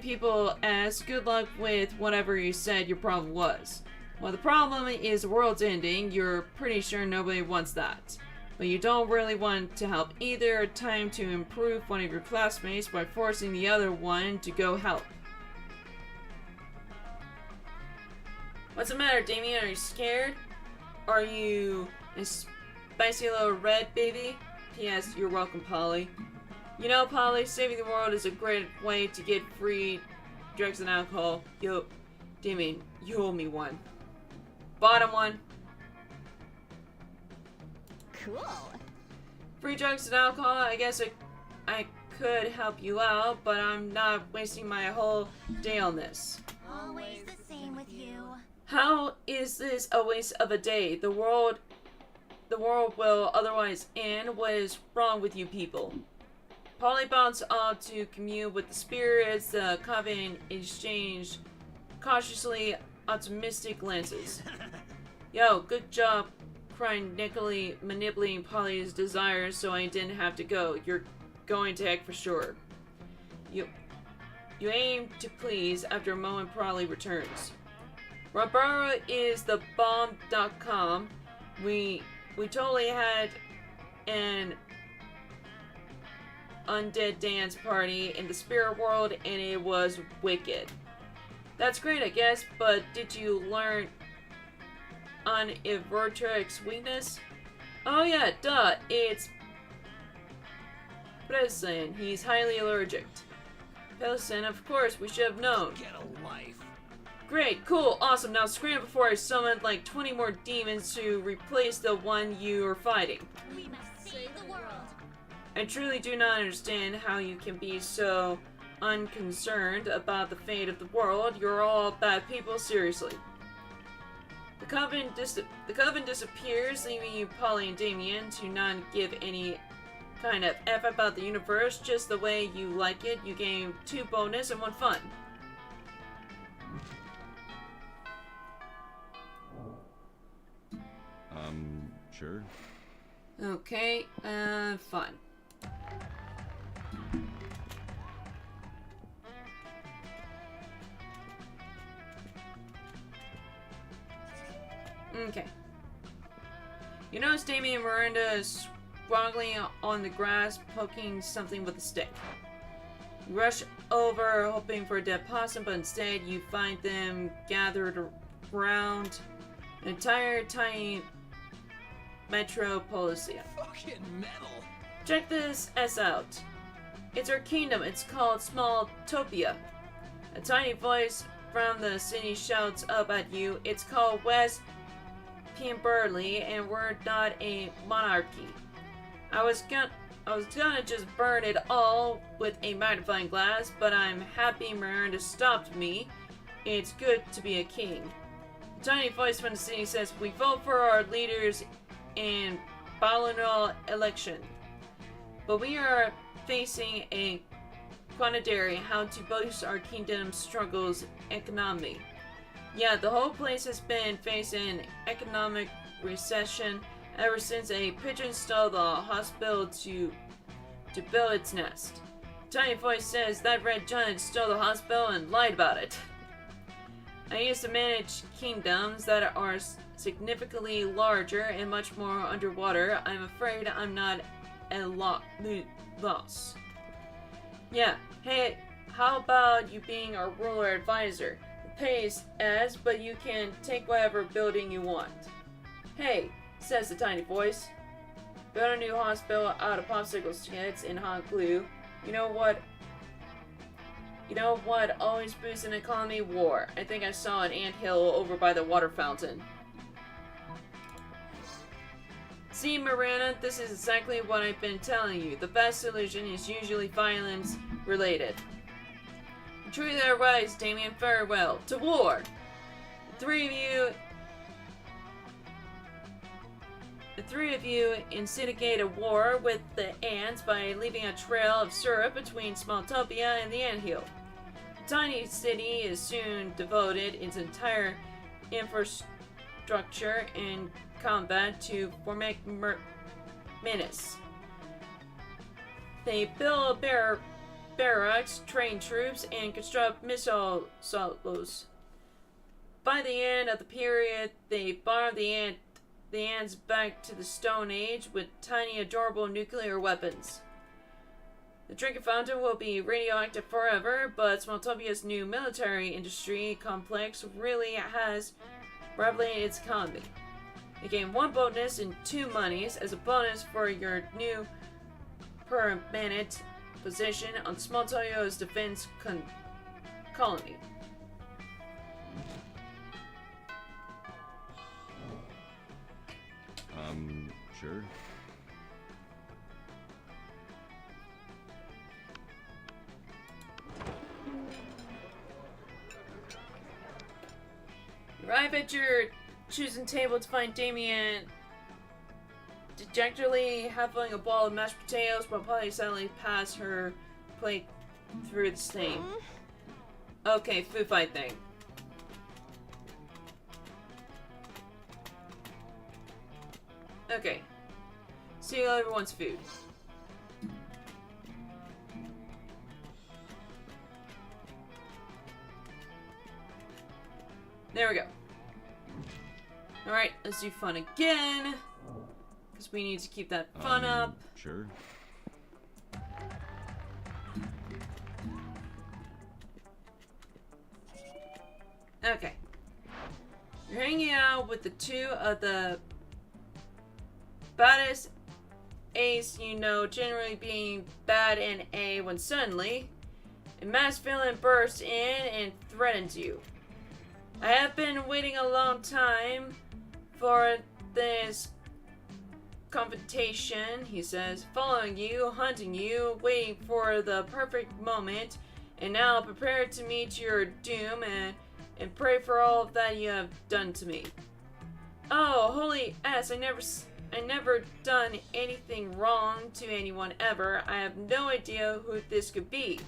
people S. Good luck with whatever you said your problem was. Well, the problem is the world's ending. You're pretty sure nobody wants that. But you don't really want to help either. Time to improve one of your classmates by forcing the other one to go help. What's the matter, Damien? Are you scared? Are you a spicy little red baby? P.S. You're welcome, Polly. You know, Polly, saving the world is a great way to get free drugs and alcohol. Yo, Damien, you owe me one. Bottom one. Cool. Free drugs and alcohol, I guess I could help you out, but I'm not wasting my whole day on this. Always the same with you. How is this a waste of a day? The world will otherwise end. What is wrong with you people? Polly bounced off to commune with the spirits. The coven exchanged cautiously optimistic glances. Yo, good job chronically manipulating Polly's desires so I didn't have to go. You're going to heck for sure. You aim to please. After a moment, Polly returns. Robaro is the bomb.com. We totally had an undead dance party in the spirit world and it was wicked. That's great, I guess, but did you learn on Ivortrix's weakness? Oh yeah, duh, it's Pelicillin. He's highly allergic. Pelicillin, of course, we should have known. Get a life. Great, cool, awesome. Now scram before I summon like 20 more demons to replace the one you are fighting. We must save the world. I truly do not understand how you can be so unconcerned about the fate of the world. You're all bad people, seriously. The coven disappears, leaving you, Polly and Damien, to not give any kind of F about the universe, just the way you like it. You gain 2 bonus and 1 fun. Sure. Okay, fun. Okay. You notice Damien and Miranda is squaggling on the grass, poking something with a stick. You rush over, hoping for a dead possum, but instead you find them gathered around an entire tiny metropolitan. Fucking metal. Check this S out. It's our kingdom. It's called Smalltopia. A tiny voice from the city shouts up at you. It's called West Pemberley, and we're not a monarchy. I was gonna just burn it all with a magnifying glass, but I'm happy Miranda stopped me. It's good to be a king. A tiny voice from the city says, we vote for our leaders in biennial election, but we are facing a quandary how to boost our kingdom's struggles economy. Yeah, the whole place has been facing economic recession ever since a pigeon stole the hospital to build its nest. Tiny voice says that red giant stole the hospital and lied about it. I used to manage kingdoms that are significantly larger and much more underwater. I'm afraid I'm not a loss. Yeah, hey, how about you being our ruler advisor? The pay is as, but you can take whatever building you want. Hey, says the tiny voice. Build a new hospital out of popsicle sticks in hot glue. You know what always boosts an economy? War. I think I saw an anthill over by the water fountain. See, Miranda, this is exactly what I've been telling you. The best solution is usually violence related. Truly there rise, Damien, farewell. To war! The three of you instigate a war with the ants by leaving a trail of syrup between Smalltopia and the anthill. The tiny city is soon devoted its entire infrastructure and combat to formic menace. They build barracks, train troops, and construct missile silos. By the end of the period, they bomb the ants back to the Stone Age with tiny, adorable nuclear weapons. The drinking fountain will be radioactive forever, but Smalltopia's new military industry complex really has revelated its economy. You gain 1 bonus and 2 monies as a bonus for your new permanent position on Small Toyo's defense colony. Sure. You arrive at your choosing table to find Damien dejectedly having a bowl of mashed potatoes while Polly suddenly pass her plate through the stain. Okay, food fight thing. Okay. Steal everyone's food. There we go. Alright, let's do fun again. Because we need to keep that fun up. Sure. Okay. You're hanging out with the two of the baddest A's you know, generally being bad and A, when suddenly a masked villain bursts in and threatens you. I have been waiting a long time for this confrontation, he says, following you, hunting you, waiting for the perfect moment, and now prepared to meet your doom and pray for all that you have done to me. Oh, holy ass, I never done anything wrong to anyone ever. I have no idea who this could be.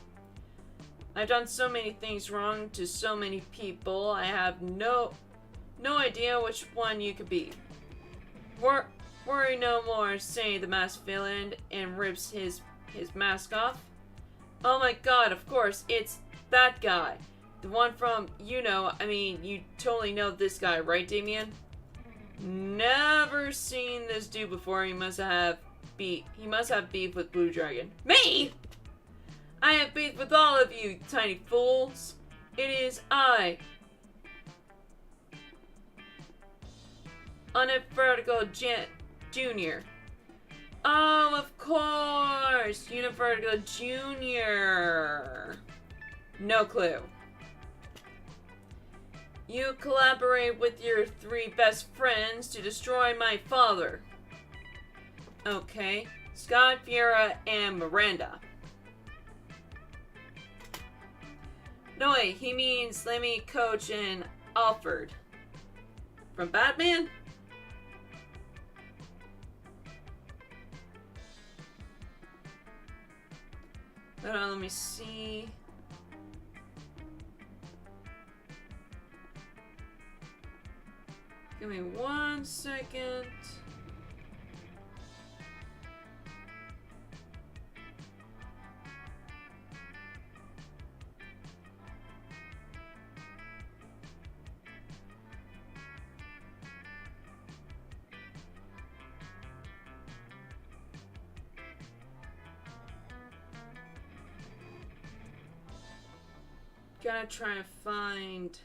I've done so many things wrong to so many people. I have no idea which one you could be. Worry no more, say the masked villain, and rips his mask off. Oh my god, of course, it's that guy. The one from, you totally know this guy, right, Damien? Never seen this dude before. He must have beef with Blue Dragon. Me? I have beef with all of you, tiny fools. It is I, Univertical Junior. Oh, of course, Univertical Junior. No clue. You collaborate with your three best friends to destroy my father. Okay. Scott, Fiera, and Miranda. No wait, he means Lemmy, Coach, and Alfred. From Batman? Hold on, let me see. Give me 1 second. Gotta try and find...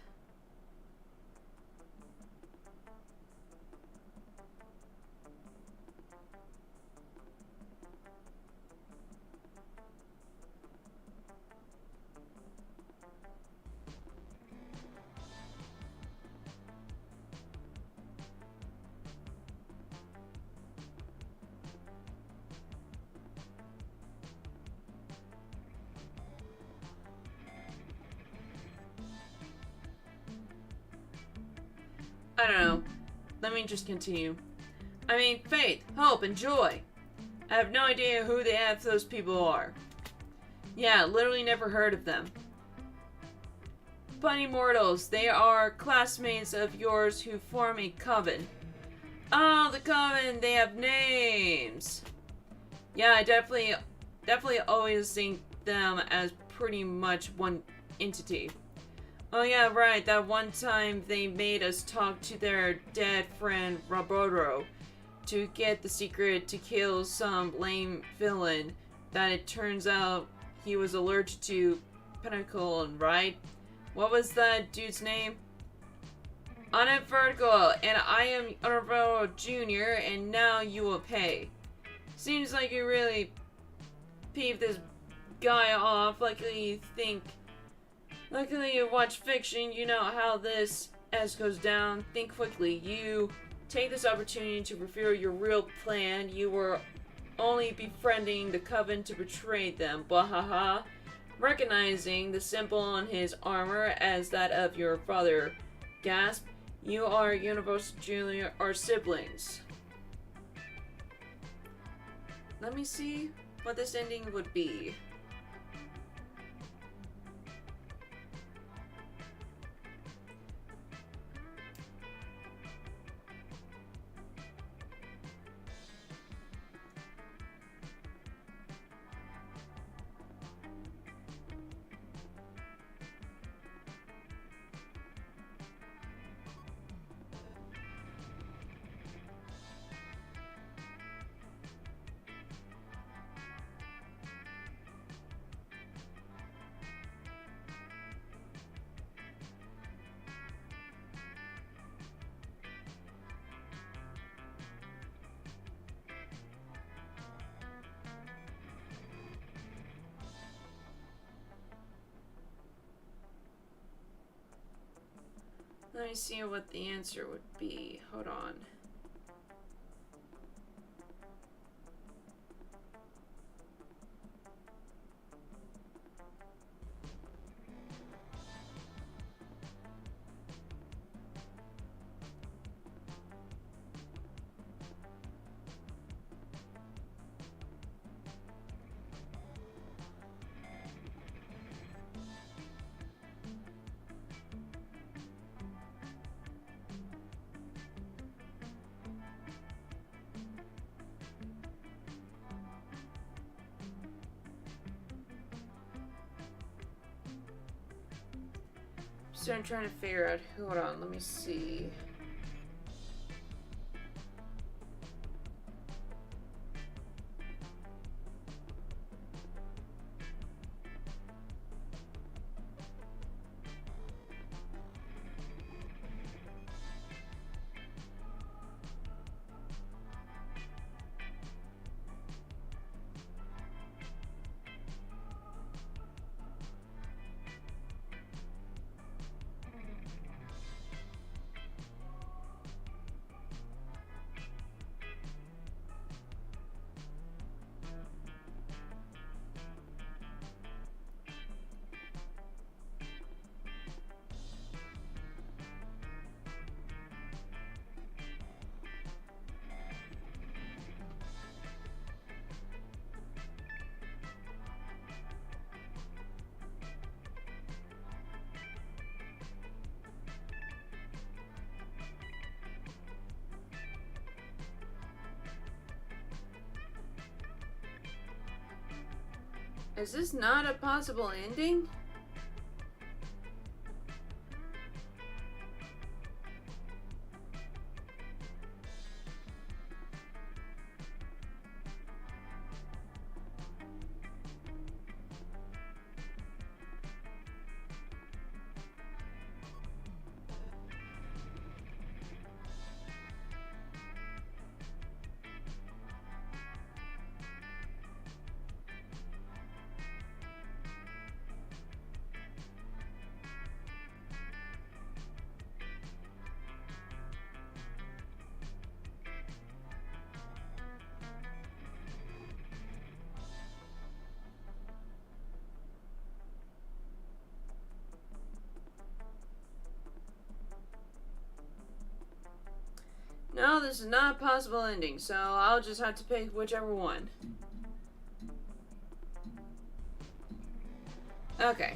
I don't know. Let me just continue. I mean, faith, hope, and joy. I have no idea who the F those people are. Yeah, literally never heard of them. Bunny Mortals, they are classmates of yours who form a coven. Oh, the coven, they have names. Yeah, I definitely always think them as pretty much one entity. Oh yeah, right, that one time they made us talk to their dead friend Roboto to get the secret to kill some lame villain that it turns out he was allergic to Pinnacle, right? What was that dude's name? Univertical, and I am Univertical Junior, and now you will pay. Seems like you really peeved this guy off. Luckily you watch fiction, you know how this S goes down. Think quickly. You take this opportunity to reveal your real plan. You were only befriending the Coven to betray them. Bahaha. Recognizing the symbol on his armor as that of your father. Gasp. You are Universal Junior or siblings. Let me see what this ending would be. Let me see what the answer would be. Hold on. So I'm trying to figure out. Hold on, let me see. Is this not a possible ending? No, this is not a possible ending, so I'll just have to pick whichever one. Okay.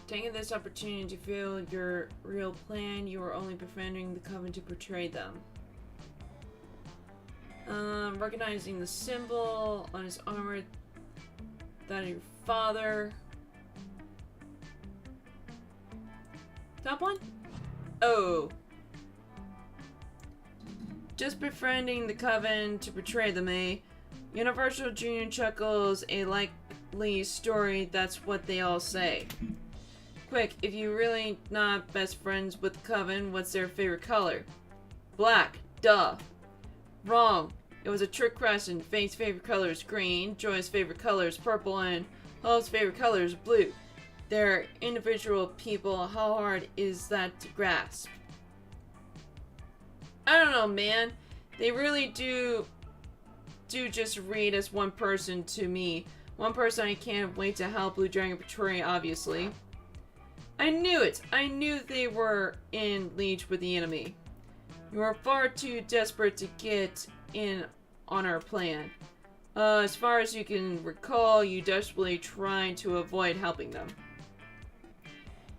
Taking this opportunity to feel your real plan, you are only befriending the Coven to portray them. Recognizing the symbol on his armor, that of your father. Top one? Oh. Just befriending the Coven to betray them, eh? Universal Junior chuckles, a likely story, that's what they all say. Quick, if you're really not best friends with the Coven, what's their favorite color? Black. Duh. Wrong. It was a trick question. Fate's favorite color is green, Joy's favorite color is purple, and Hope's favorite color is blue. They're individual people. How hard is that to grasp? I don't know, man. They really do just read as one person to me. One person I can't wait to help Blue Dragon portray, obviously. I knew it! I knew they were in league with the enemy. You are far too desperate to get in on our plan. As far as you can recall, you desperately tried to avoid helping them.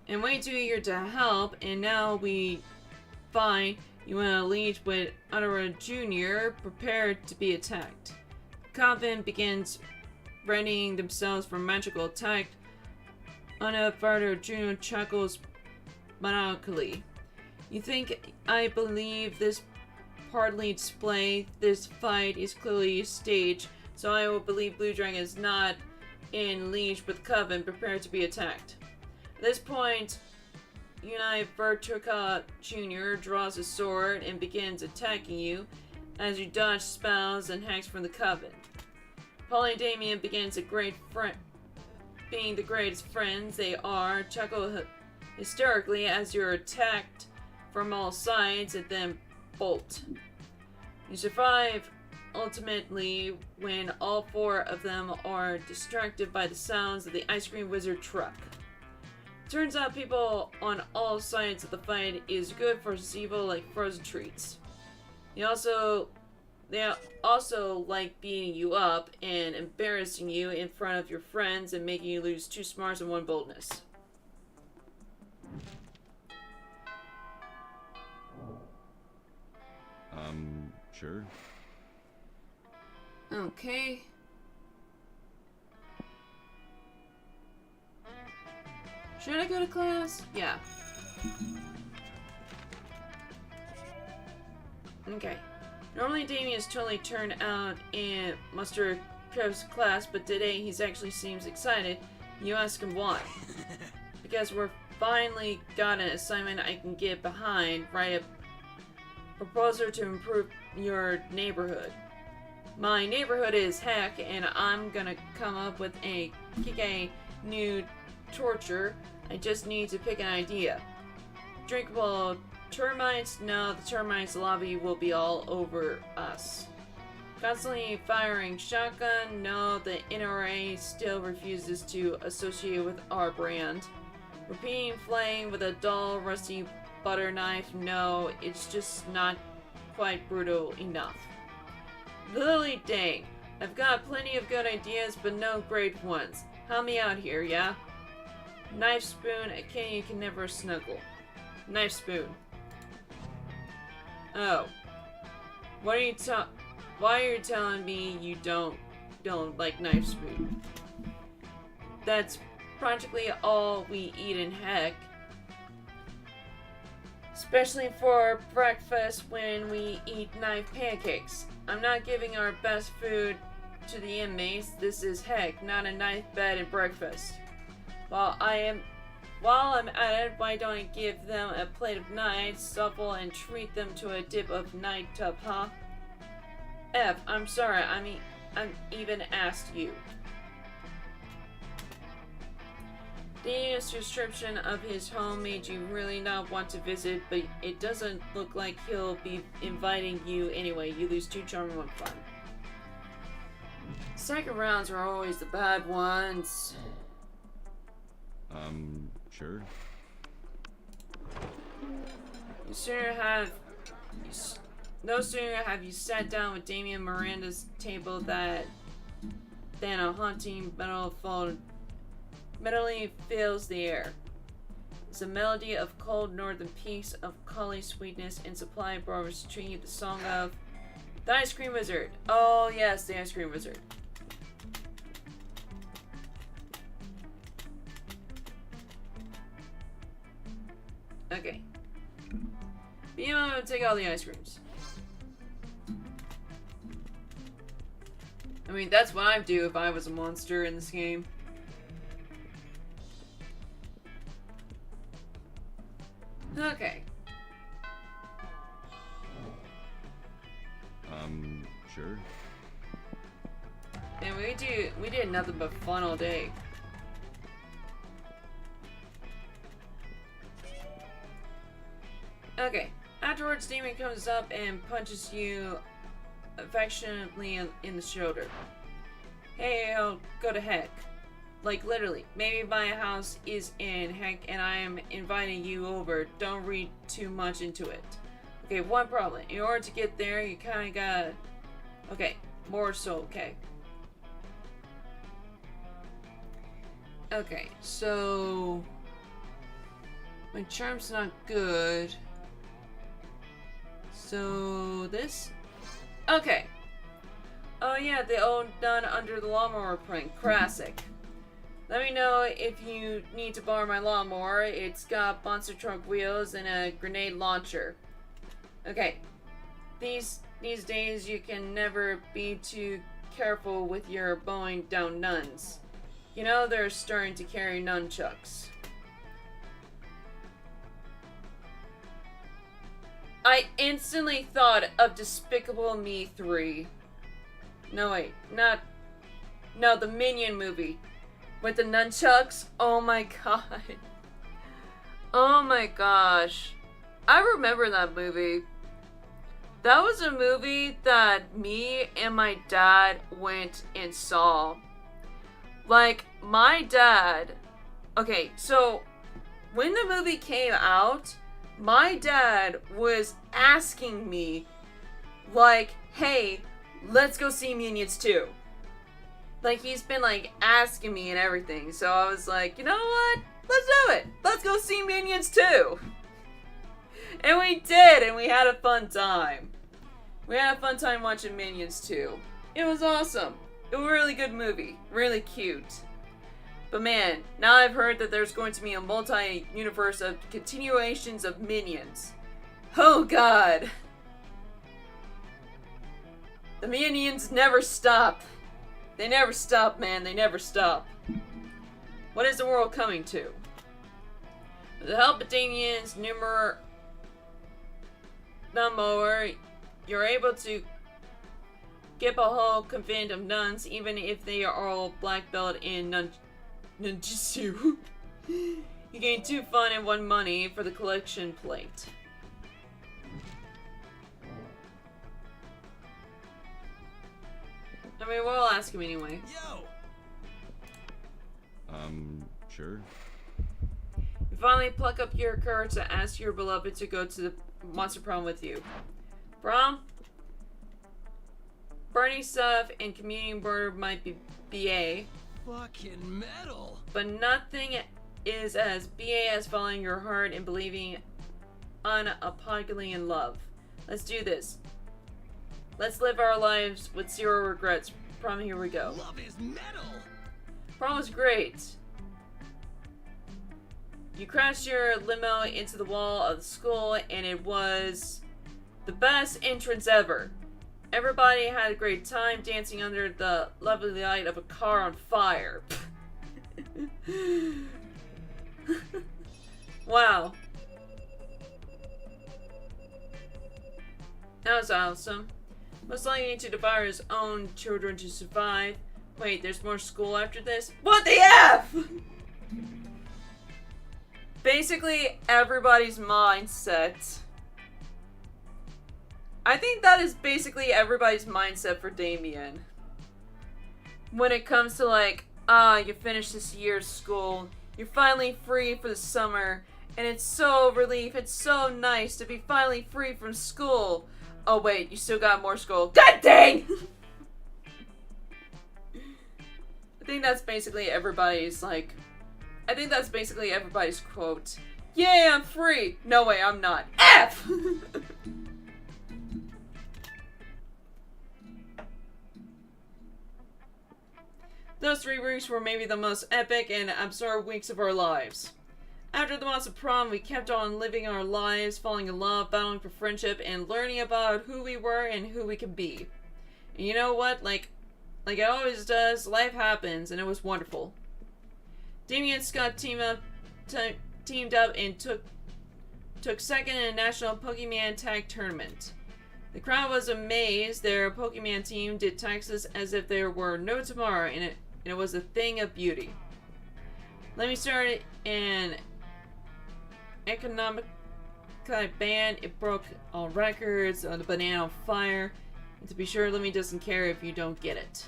And way too eager to help, and now we find you in a league with Honora Jr. prepared to be attacked. The convent begins readying themselves for magical attack. Honora Jr. chuckles maniacally. You think I believe this partly display? This fight is clearly staged, so I will believe Blue Dragon is not in league with Coven prepared to be attacked. At this point, Unai Vertuca Jr. draws a sword and begins attacking you as you dodge spells and hacks from the Coven. Polly and Damien begins a great friend, being the greatest friends they are, chuckle hysterically as you're attacked from all sides and then bolt. You survive ultimately when all four of them are distracted by the sounds of the ice cream wizard truck. Turns out people on all sides of the fight is good for evil like frozen treats. They also like beating you up and embarrassing you in front of your friends and making you lose 2 smarts and 1 boldness. Sure. Okay. Should I go to class? Yeah. Okay. Normally Damien is totally turned out in Monster Prom's class, but today he actually seems excited. You ask him why. Because we're finally got an assignment I can get behind. Write a proposal to improve your neighborhood. My neighborhood is heck, and I'm gonna come up with a new torture. I just need to pick an idea. Drinkable termites? No, the termites lobby will be all over us. Constantly firing shotgun? No, the NRA still refuses to associate with our brand. Repeating flame with a dull, rusty butter knife? No, it's just not quite brutal enough. Lily dang, I've got plenty of good ideas, but no great ones. Help me out here, yeah? Knife spoon, a king you can never snuggle. Knife spoon. Oh. Why are you telling me you don't like knife spoon? That's practically all we eat in heck. Especially for breakfast when we eat knife pancakes. I'm not giving our best food to the inmates. This is heck, not a knife bed and breakfast. While I'm at it, why don't I give them a plate of knives, supple, and treat them to a dip of night tub, huh? I'm sorry, I'm even asked you. Daniel's description of his home made you really not want to visit, but it doesn't look like he'll be inviting you anyway. You lose 2 charm and 1 fun. Second rounds are always the bad ones. Sure. No sooner have you sat down with Damien Miranda's table than a haunting melody fills the air. It's a melody of cold northern peaks, of collie sweetness and supply barbers tree, the song of the Ice Cream Wizard. Oh yes, the Ice Cream Wizard. Okay. But you know, I'm gonna take all the ice creams. I mean, that's what I'd do if I was a monster in this game. Okay. Sure. And we did nothing but fun all day. Okay. Afterwards, Damien comes up and punches you affectionately in the shoulder. Hey, oh, go to heck. Like, literally. Maybe my house is in heck and I am inviting you over. Don't read too much into it. Okay, one problem. In order to get there, you kinda gotta... Okay, more so, okay. Okay, so... My charm's not good. So, this? Okay. Oh yeah, the old nun under the lawnmower prank. Classic. Let me know if you need to borrow my lawnmower. It's got monster truck wheels and a grenade launcher. Okay. These days you can never be too careful with your bowing down nuns. You know they're starting to carry nunchucks. I instantly thought of Despicable Me 3. No, wait. No, the Minion movie. With the nunchucks. Oh my god. Oh my gosh. I remember that movie. That was a movie that me and my dad went and saw. Like, my dad... Okay, so... When the movie came out... My dad was asking me, like, hey, let's go see Minions 2. Like, he's been, like, asking me and everything. So I was like, you know what? Let's do it. Let's go see Minions 2. And we did, and we had a fun time. We had a fun time watching Minions 2. It was awesome. It was a really good movie. Really cute. But man, now I've heard that there's going to be a multi-universe of continuations of Minions. Oh god. The Minions never stop. They never stop, man. They never stop. What is the world coming to? With the help of Damien's lawnmower, you're able to get a whole convent of nuns, even if they are all black belt in Ninjutsu. You gain 2 fun and 1 money for the collection plate. I mean, we'll ask him anyway. Yo! Sure. You finally pluck up your courage to ask your beloved to go to the Monster Prom with you. Prom? Burning stuff and commuting border might be BA. Fucking metal! But nothing is as BA as following your heart and believing unapologetically in love. Let's do this. Let's live our lives with 0 regrets. Prom, here we go. Love is metal! Prom was great. You crashed your limo into the wall of the school and it was the best entrance ever. Everybody had a great time dancing under the lovely light of a car on fire. Wow. That was awesome. Most likely need to devour his own children to survive. Wait, there's more school after this? What the F?! Basically, everybody's mindset. I think that is basically everybody's mindset for Damien. When it comes to like, you finished this year's school, you're finally free for the summer, and it's so relief, it's so nice to be finally free from school. Oh wait, you still got more school. God dang! I think that's basically everybody's like, I think that's basically everybody's quote. Yay, I'm free! No way, I'm not. F! Those 3 weeks were maybe the most epic and absurd weeks of our lives. After the Monster Prom, we kept on living our lives, falling in love, battling for friendship, and learning about who we were and who we could be. And you know what? Like it always does, life happens, and it was wonderful. Damien and Scott teamed up and took second in a national Pokemon tag tournament. The crowd was amazed. Their Pokemon team did Texas as if there were no tomorrow, and it was a thing of beauty. Let me start an economic band. It broke all records on the banana on fire. And to be sure, Lemmy doesn't care if you don't get it.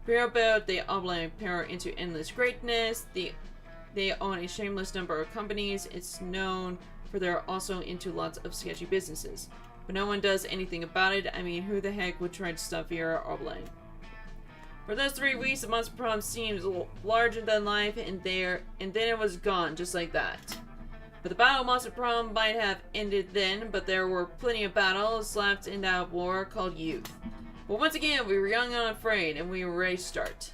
Fear about the Oblong power into endless greatness. They own a shameless number of companies. It's known for they're also into lots of sketchy businesses. But no one does anything about it. I mean, who the heck would try to stop Vera Oblong? For those 3 weeks, the Monster Prom seemed larger than life, and then it was gone, just like that. But the Battle of Monster Prom might have ended then, but there were plenty of battles left in that war called youth. But once again, we were young and unafraid, and we were ready to start.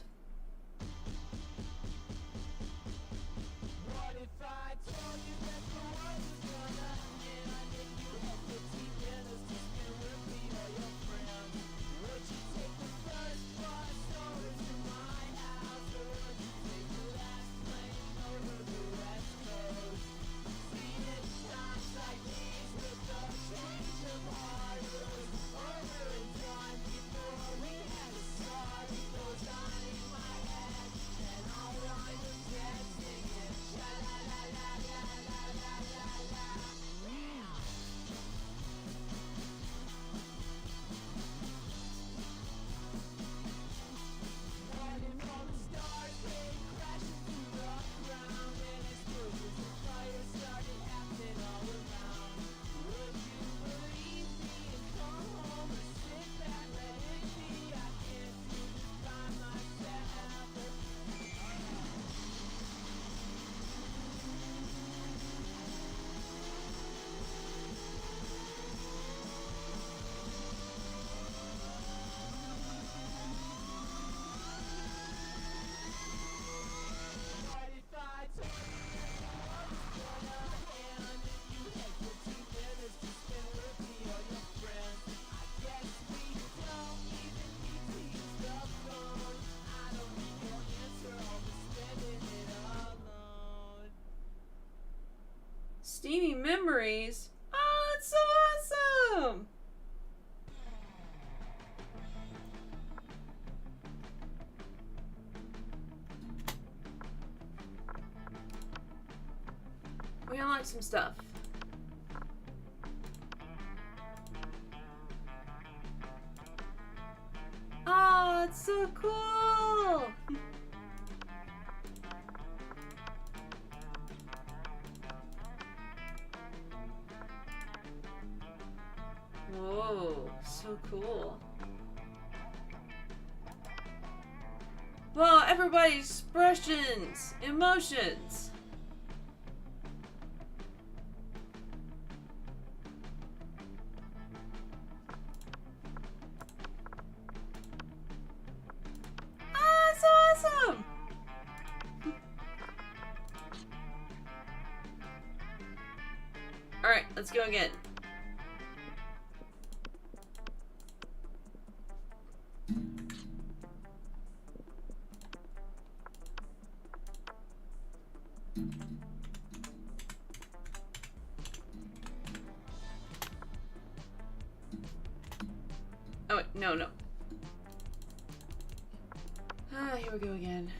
Steamy memories? Oh, that's so awesome! We unlocked some stuff. Oh, it's so cool! Whoa, so cool. Well, everybody's expressions, emotions. Ah, so awesome! Alright, let's go again. Oh, wait, no. Ah, here we go again.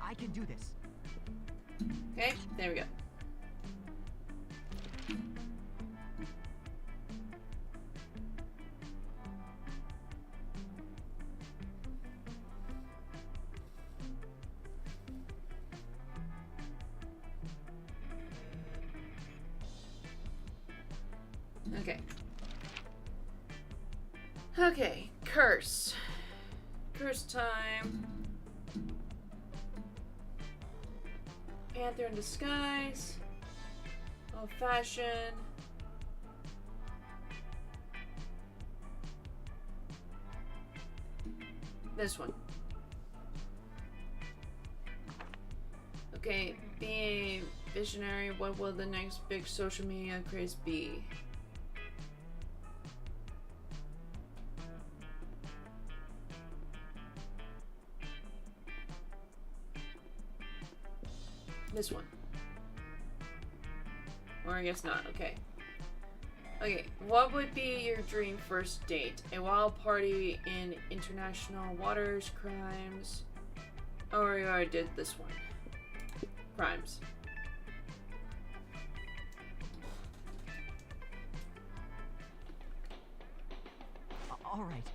I can do this. Okay, there we go. Okay. Okay, curse. Curse time. Panther in disguise. Old fashioned. This one. Okay, being visionary, what will the next big social media craze be? This one. Or I guess not. Okay. Okay, what would be your dream first date? A wild party in international waters, crimes. Oh, I already did this one. Crimes. All right.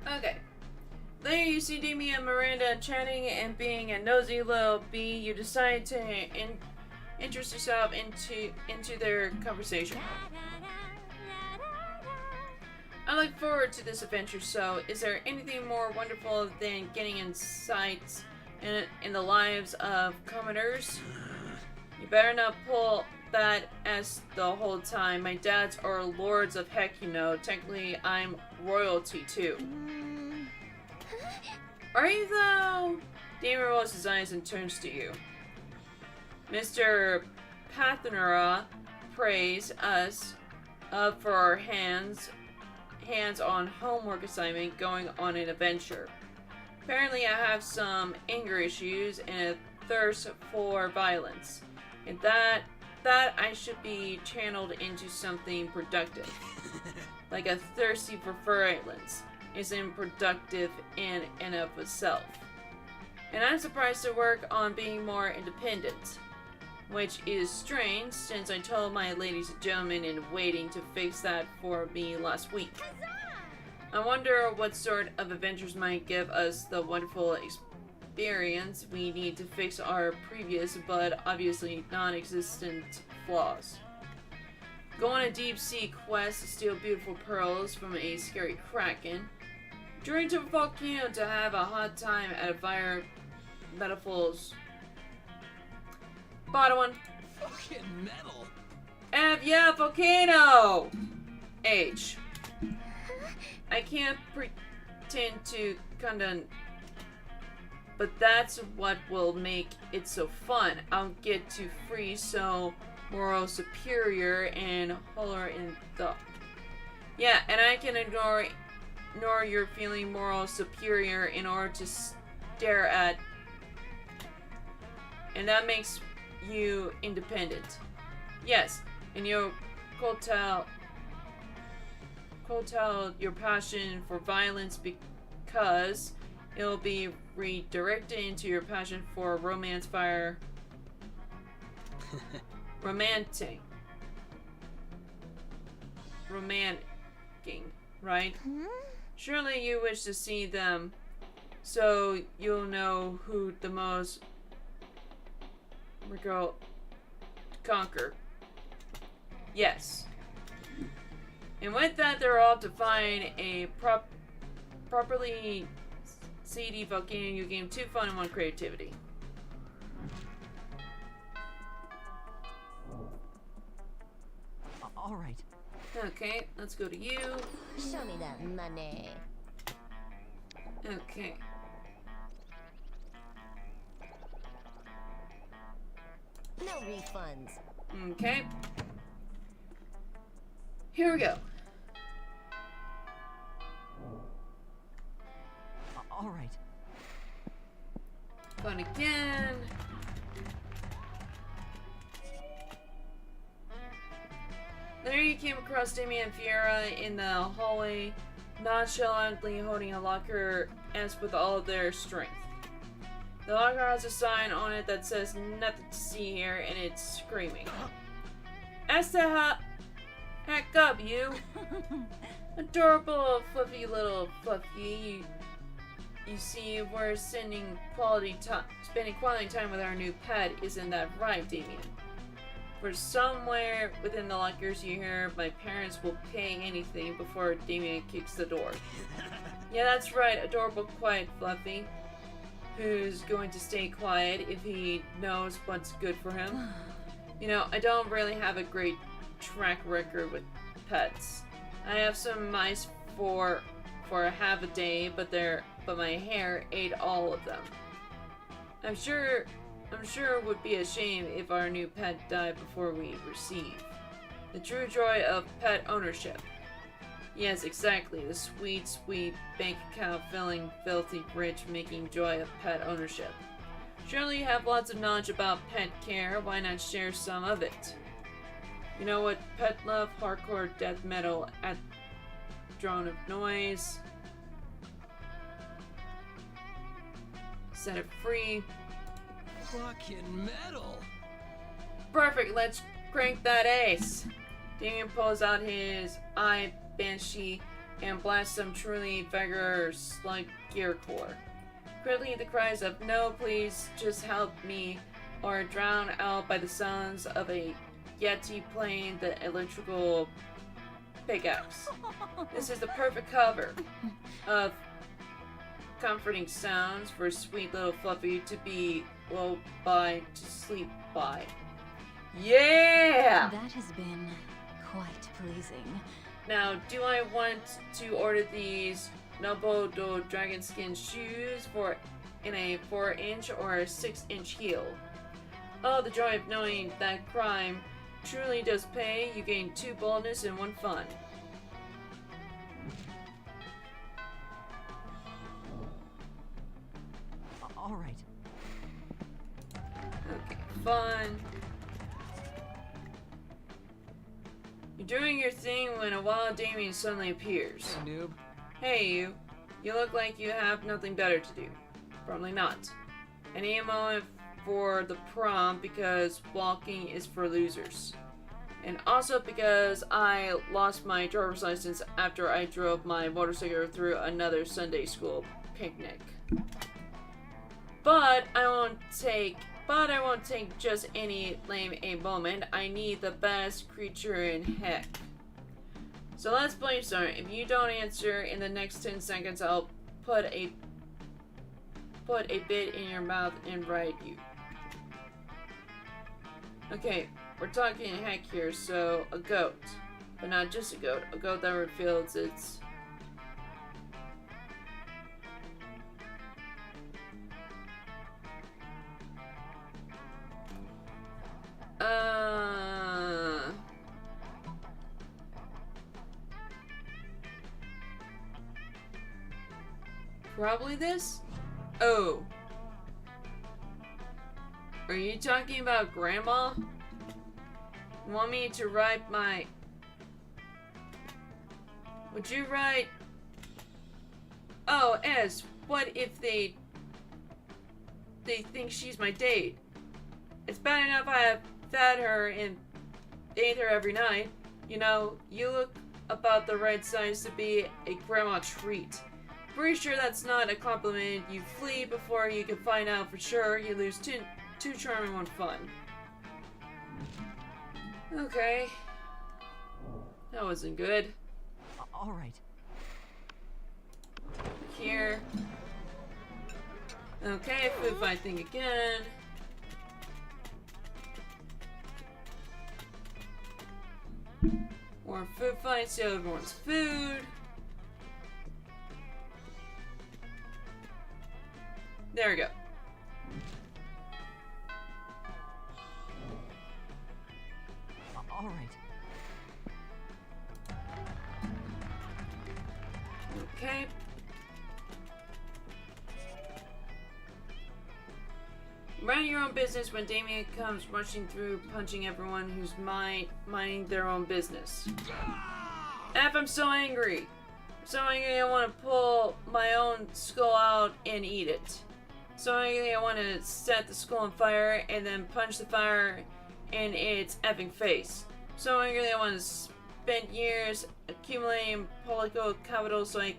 Okay. There you see Damien and Miranda chatting and being a nosy little bee. You decide to interest yourself into their conversation. I look forward to this adventure, so is there anything more wonderful than getting insights in the lives of commoners? You better not pull that S the whole time. My dads are lords of heck, you know. Technically, I'm royalty too. Are you though? Damien rolls his eyes and turns to you. Mr. Pathnera praised us up for our hands-on homework assignment going on an adventure. Apparently I have some anger issues and a thirst for violence. And that I should be channeled into something productive. Like a thirsty for violence isn't productive in and of itself. And I'm surprised to work on being more independent. Which is strange since I told my ladies and gentlemen in waiting to fix that for me last week. I wonder what sort of adventures might give us the wonderful experience we need to fix our previous but obviously non-existent flaws. Go on a deep-sea quest to steal beautiful pearls from a scary kraken. Journey to a volcano to have a hot time at a fire metaphors. Bottom one. Fucking metal. F, yeah, volcano! H. I can't pretend to condone, but that's what will make it so fun. I'll get to free so moral superior and holler in thought. Yeah, and I can ignore your feeling moral superior in order to stare at, and that makes you independent. Yes, and you'll curtail your passion for violence because it'll be redirected into your passion for romantic, right? Surely you wish to see them so you'll know who the most go conquer. Yes. And with that, they're all to find a properly seedy volcano. You game 2 fun and 1 creativity. All right. Okay, let's go to you. Show me that money. Okay. No refunds. Okay. Here we go. All right. Fun again. There you came across Damien and Fiera in the hallway, nonchalantly holding a locker as with all of their strength. The locker has a sign on it that says nothing to see here, and it's screaming. As to heck up, you! Adorable, fluffy little fluffy. You see, we're spending quality time with our new pet, isn't that right, Damien? For somewhere within the lockers you hear, my parents will pay anything before Damien kicks the door. Yeah, that's right, adorable, quiet Fluffy. Who's going to stay quiet if he knows what's good for him. You know, I don't really have a great track record with pets. I have some mice for half a day, but my hair ate all of them. I'm sure I'm sure it would be a shame if our new pet died before we receive the true joy of pet ownership. Yes, exactly. The sweet, sweet bank account filling, filthy rich making joy of pet ownership. Surely you have lots of knowledge about pet care. Why not share some of it? You know what? Pet love, hardcore death metal at drone of noise. Set it free. Fucking metal. Perfect, let's crank that ace. Damien pulls out his eye banshee and blasts some truly vigorous slug gear core. Quickly the cries of "No, please, just help me," are drowned out by the sounds of a yeti playing the electrical pickaxe. This is the perfect cover of comforting sounds for sweet little Fluffy to be lulled by to sleep by. Yeah! That has been quite pleasing. Now, do I want to order these Nobudo dragon skin shoes in a 4-inch or a 6-inch heel? Oh, the joy of knowing that crime truly does pay. You gain 2 boldness and 1 fun. All right. Okay, fun. You're doing your thing when a wild Damien suddenly appears. Hey, noob. Hey, you. You look like you have nothing better to do. Probably not. I need a moment for the prom because walking is for losers. And also because I lost my driver's license after I drove my motorcycle through another Sunday school picnic. But I won't take just any lame a moment. I need the best creature in heck. So let's brainstorm. If you don't answer in the next 10 seconds, I'll put a bit in your mouth and ride you. Okay, we're talking heck here, so a goat. But not just a goat that reveals its... Probably this? Oh. Are you talking about Grandma? You want me to write my... Would you write... Oh, Ez, what if they think she's my date? It's bad enough I have fed her and bathed her every night. You know, you look about the right size to be a grandma treat. Pretty sure that's not a compliment. You flee before you can find out for sure. You lose two charming, 1 fun. Okay. That wasn't good. All right. Here. Okay, food fight thing again. More food fights, so everyone's food. There we go. All right. Okay. Mind your own business when Damien comes rushing through, punching everyone who's minding their own business. F, I'm so angry. So angry I want to pull my own skull out and eat it. So angry I want to set the skull on fire and then punch the fire in its effing face. So angry I want to spend years accumulating political capital so I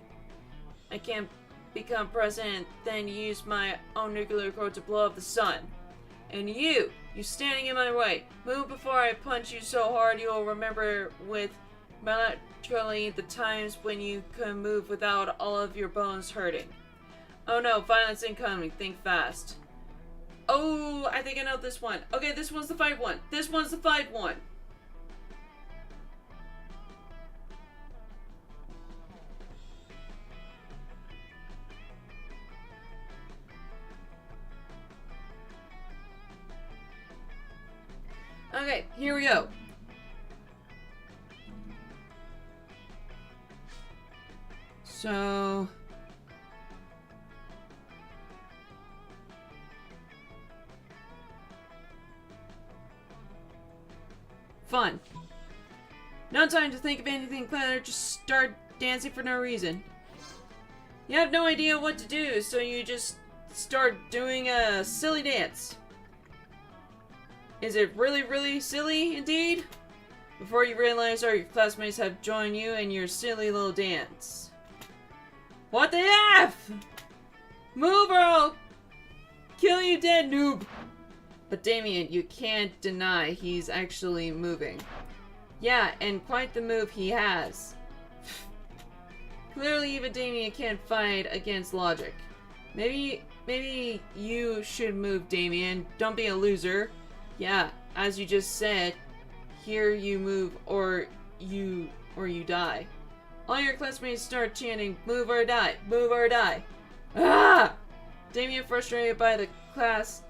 can become president, then use my own nuclear code to blow up the sun. And you standing in my way. Move before I punch you so hard you'll remember with melancholy the times when you couldn't move without all of your bones hurting. Oh no, violence incoming. Think fast. Oh, I think I know this one. Okay, this one's the fight one. This one's the fight one. Okay, here we go. So... fun. No time to think of anything clever, just start dancing for no reason. You have no idea what to do, so you just start doing a silly dance. Is it really, really silly indeed? Before you realize all your classmates have joined you in your silly little dance. What the F? Move or I'll kill you dead, noob. But Damien, you can't deny he's actually moving. Yeah, and quite the move he has. Clearly even Damien can't fight against logic. Maybe you should move, Damien. Don't be a loser. Yeah, as you just said, here you move or you die. All your classmates start chanting, move or die, move or die. Ah! Damien, frustrated by the class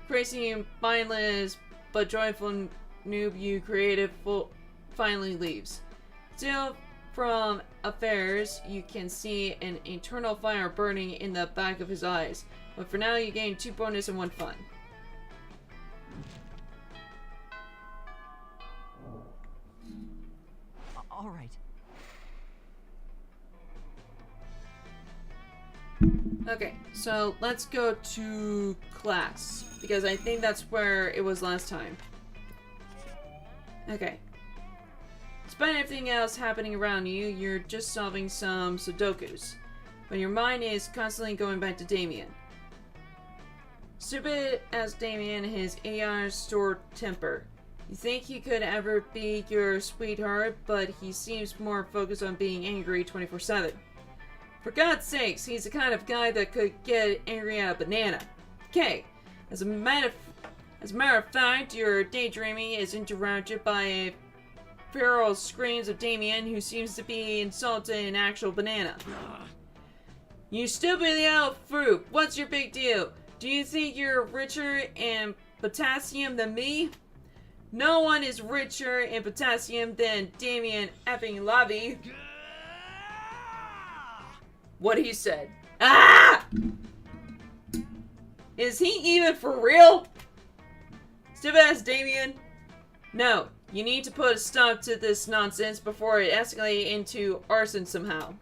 crazy and mindless but joyful noob you created finally leaves. Still from affairs, you can see an eternal fire burning in the back of his eyes. But for now, you gain 2 bonus and 1 fun. All right. Okay, so let's go to class, because I think that's where it was last time. Okay. Despite everything else happening around you, you're just solving some Sudokus, but your mind is constantly going back to Damien. Stupid as Damien, his AR stored temper. You think he could ever be your sweetheart, but he seems more focused on being angry 24/7. For God's sakes, he's the kind of guy that could get angry at a banana. Okay, as a matter of fact, your daydreaming is interrupted by feral screams of Damien, who seems to be insulting an actual banana. You stupid little fruit, what's your big deal? Do you think you're richer in potassium than me? No one is richer in potassium than Damien effing Lavi. What he said. Ah! Is he even for real? Stupid ass Damien. No, you need to put a stop to this nonsense before it escalates into arson somehow.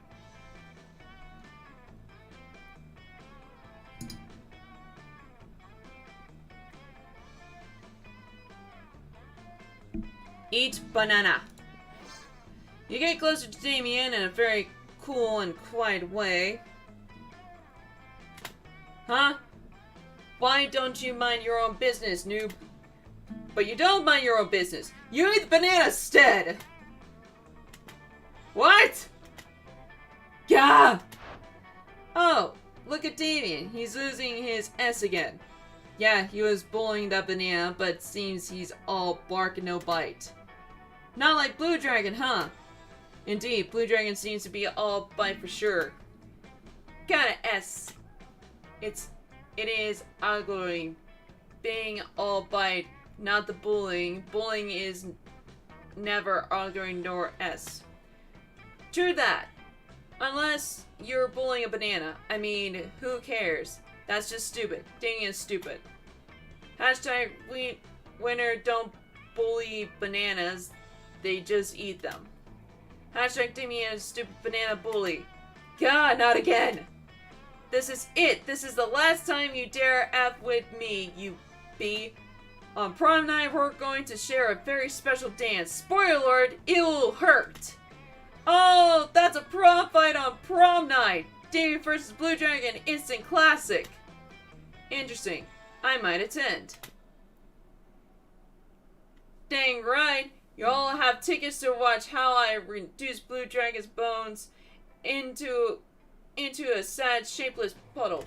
Eat banana. You get closer to Damien in a very cool and quiet way. Huh? Why don't you mind your own business, noob? But you don't mind your own business. You eat the banana instead. What? Gah! Oh, look at Damien. He's losing his S again. Yeah, he was bullying that banana, but it seems he's all bark and no bite. Not like Blue Dragon, huh? Indeed, Blue Dragon seems to be all bite for sure. Got an S. It is ugly. Being all bite, not the bullying. Bullying is never arguing nor S. True that. Unless you're bullying a banana. I mean, who cares? That's just stupid. Dang is stupid. Hashtag winner don't bully bananas. They just eat them. Hashtag Damien is stupid banana bully. God, not again. This is it. This is the last time you dare F with me, you B. On prom night, we're going to share a very special dance. Spoiler alert, it will hurt. Oh, that's a prom fight on prom night. Damien versus Blue Dragon, instant classic. Interesting. I might attend. Dang right. You all have tickets to watch how I reduce Blue Dragon's bones into a sad, shapeless puddle.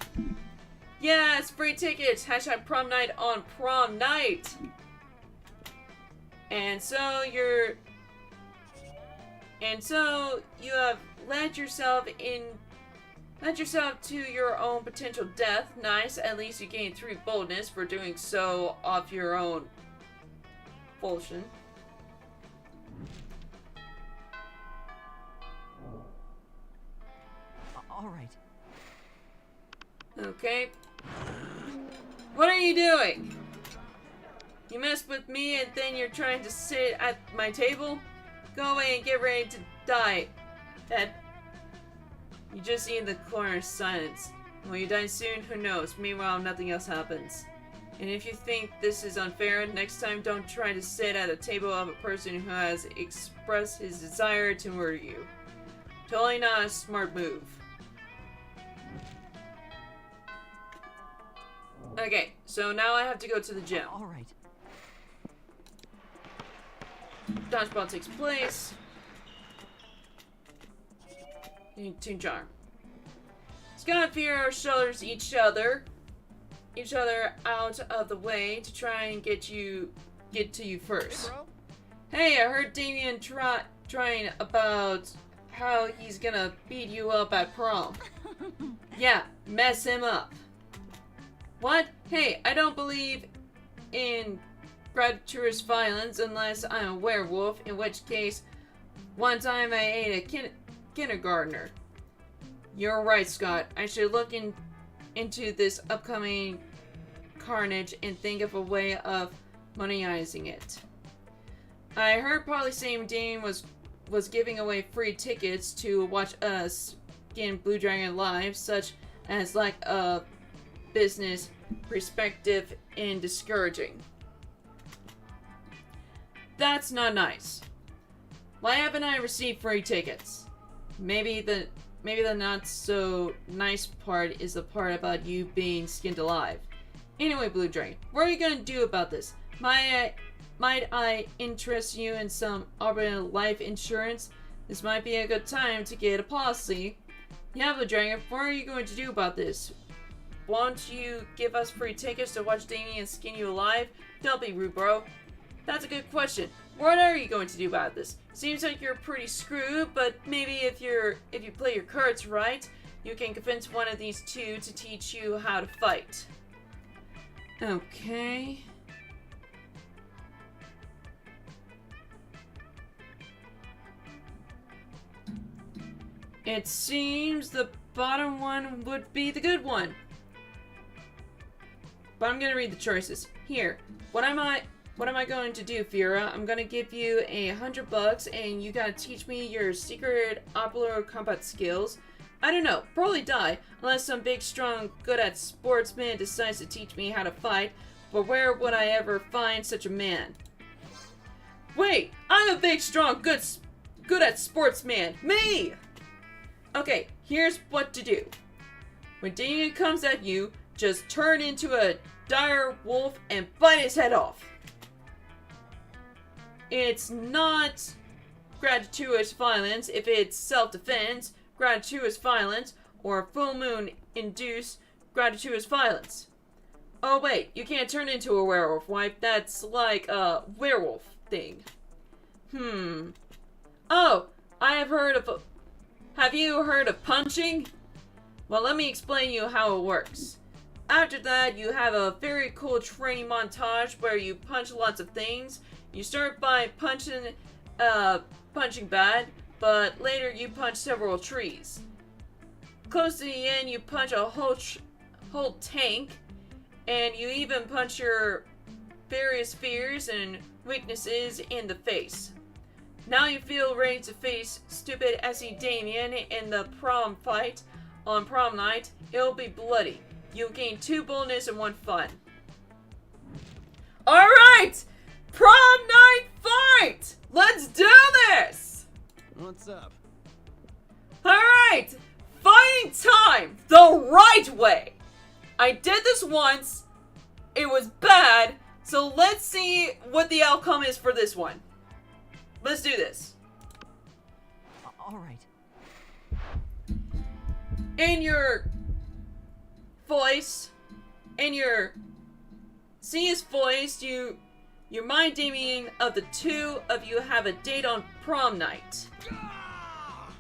Yes, free tickets. Hashtag prom night on prom night. And so you have led yourself Led yourself to your own potential death. Nice. At least you gained 3 boldness for doing so off your own volition. All right. Okay. What are you doing? You messed with me and then you're trying to sit at my table? Go away and get ready to die. Dad. You just see in the corner silence. Will you die soon? Who knows? Meanwhile, nothing else happens. And if you think this is unfair, next time don't try to sit at a table of a person who has expressed his desire to murder you. Totally not a smart move. Okay, so now I have to go to the gym. All right. Dodgeball takes place. Toon Charm. Scott and Fear shoulders each other out of the way to try and get to you first. Hey, I heard Damien trying about how he's gonna beat you up at prom. Yeah, mess him up. What? Hey, I don't believe in gratuitous violence unless I'm a werewolf, in which case, one time I ate a kindergartner. You're right, Scott. I should look into this upcoming carnage and think of a way of monetizing it. I heard Polly saying Damien was giving away free tickets to watch us in Blue Dragon Live, such as like a business perspective and discouraging. That's not nice. Why haven't I received free tickets? Maybe the not so nice part is the part about you being skinned alive. Anyway, Blue Dragon, what are you gonna do about this? Might I interest you in some alternate life insurance? This might be a good time to get a policy. Yeah, Blue Dragon, what are you going to do about this? Won't you give us free tickets to watch Damien skin you alive? Don't be rude, bro. That's a good question. What are you going to do about this? Seems like you're pretty screwed, but maybe if you play your cards right, you can convince one of these two to teach you how to fight. Okay. It seems the bottom one would be the good one. But I'm gonna read the choices. Here, what am I going to do, Fira? I'm gonna give you $100 and you gotta teach me your secret opera combat skills. I don't know, probably die, unless some big, strong, good at sportsman decides to teach me how to fight, but where would I ever find such a man? Wait, I'm a big, strong, good at sportsman. Me! Okay, here's what to do. When Damien comes at you, just turn into a dire wolf and bite his head off. It's not gratuitous violence if it's self-defense, gratuitous violence, or full moon induced gratuitous violence. Oh wait, you can't turn into a werewolf, wife. That's like a werewolf thing. Oh, have you heard of punching? Well, let me explain you how it works. After that, you have a very cool training montage where you punch lots of things. You start by punching bad, but later you punch several trees. Close to the end, you punch a whole tank, and you even punch your various fears and weaknesses in the face. Now you feel ready to face stupid SE Damien in the prom fight on prom night. It'll be bloody. You'll gain 2 boldness and 1 fun. Alright! Prom night fight! Let's do this! What's up? Alright! Fighting time! The right way! I did this once. It was bad. So let's see what the outcome is for this one. Let's do this. All right. In your voice, see his voice, you mind Damien of the 2 of you have a date on prom night.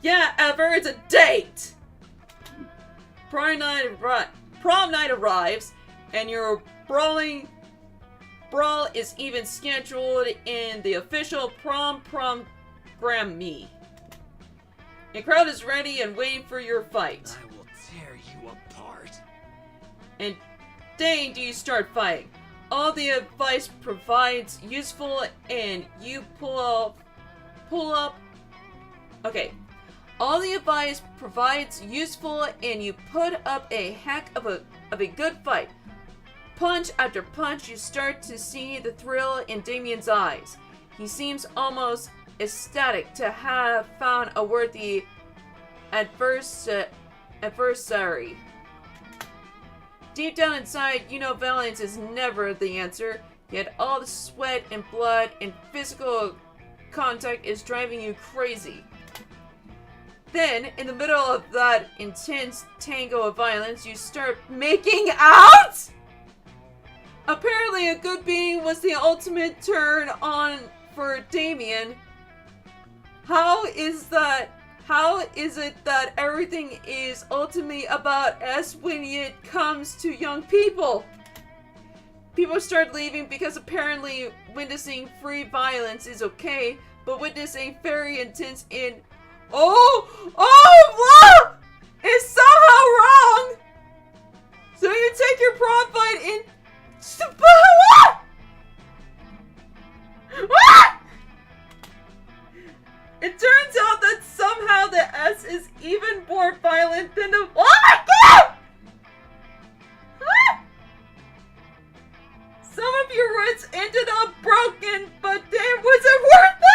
Yeah, Ever, it's a date! prom night arrives, and your brawl is even scheduled in the official prom Grammy. The crowd is ready and waiting for your fight. I will tear you apart. And dang, do you start fighting. All the advice provides useful and you pull up. Okay. All the advice provides useful and you put up a heck of a good fight. Punch after punch, you start to see the thrill in Damien's eyes. He seems almost ecstatic to have found a worthy adversary. Deep down inside, you know violence is never the answer, yet all the sweat and blood and physical contact is driving you crazy. Then, in the middle of that intense tango of violence, you start making out?! Apparently a good beating was the ultimate turn on for Damien. How is it that everything is ultimately about us when it comes to young people? People start leaving because apparently witnessing free violence is okay, but witnessing very intense in blah! Is somehow wrong! So you take your prom fight in what? It turns out that somehow the S is even more violent than the— oh my god! Some of your roots ended up broken, but damn, was it worth it?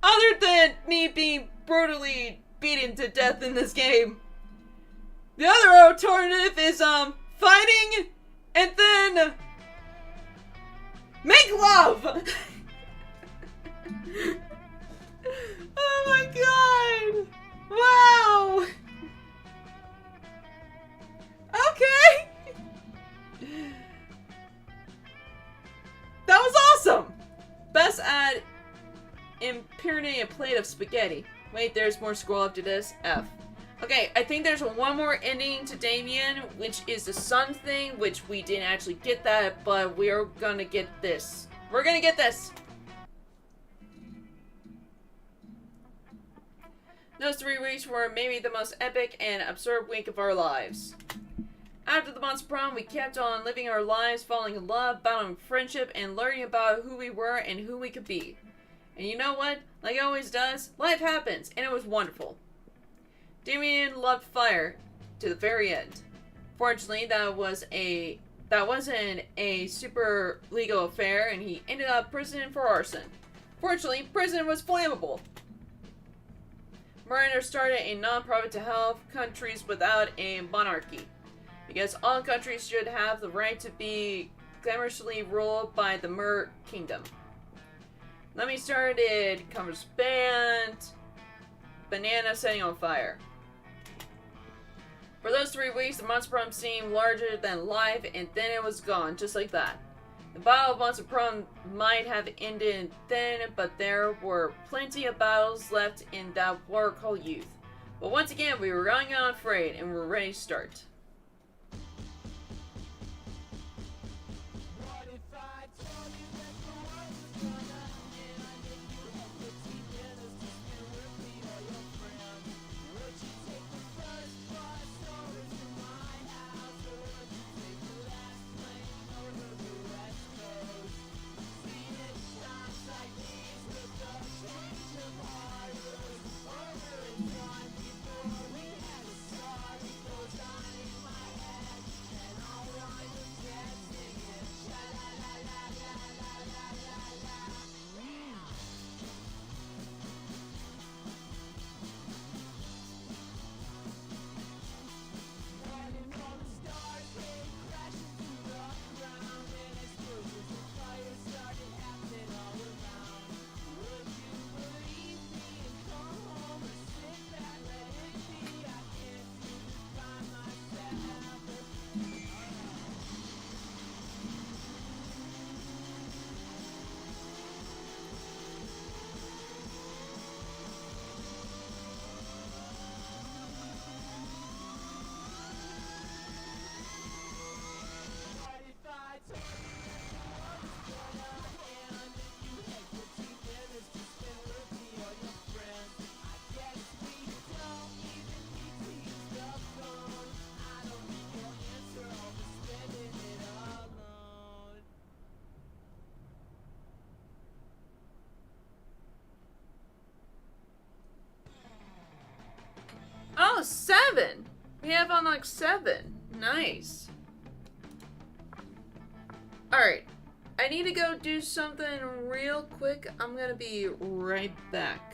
Other than me being brutally beaten to death in this game. The other alternative is fighting and then make love. Oh my god. Wow. Okay. That was awesome. Best at impurity a plate of spaghetti. Wait, there's more scroll up to this. F. Okay, I think there's one more ending to Damien, which is the sun thing, which we didn't actually get that, but we're gonna get this. We're gonna get this! Those 3 weeks were maybe the most epic and absurd week of our lives. After the Monster Prom, we kept on living our lives, falling in love, battling friendship, and learning about who we were and who we could be. And you know what? Like it always does, life happens, and it was wonderful. Damien loved fire to the very end. Fortunately, that wasn't a super legal affair, and he ended up prison for arson. Fortunately, prison was flammable. Mariner started a non-profit to help countries without a monarchy, because all countries should have the right to be glamorously ruled by the Mer Kingdom. Lemmy started Converse Band, Banana setting on fire. For those 3 weeks, the Monster Prom seemed larger than life, and then it was gone, just like that. The Battle of Monster Prom might have ended then, but there were plenty of battles left in that war called youth. But once again, we were running unafraid, and we're ready to start. We have on like 7. Nice. Alright. I need to go do something real quick. I'm gonna be right back.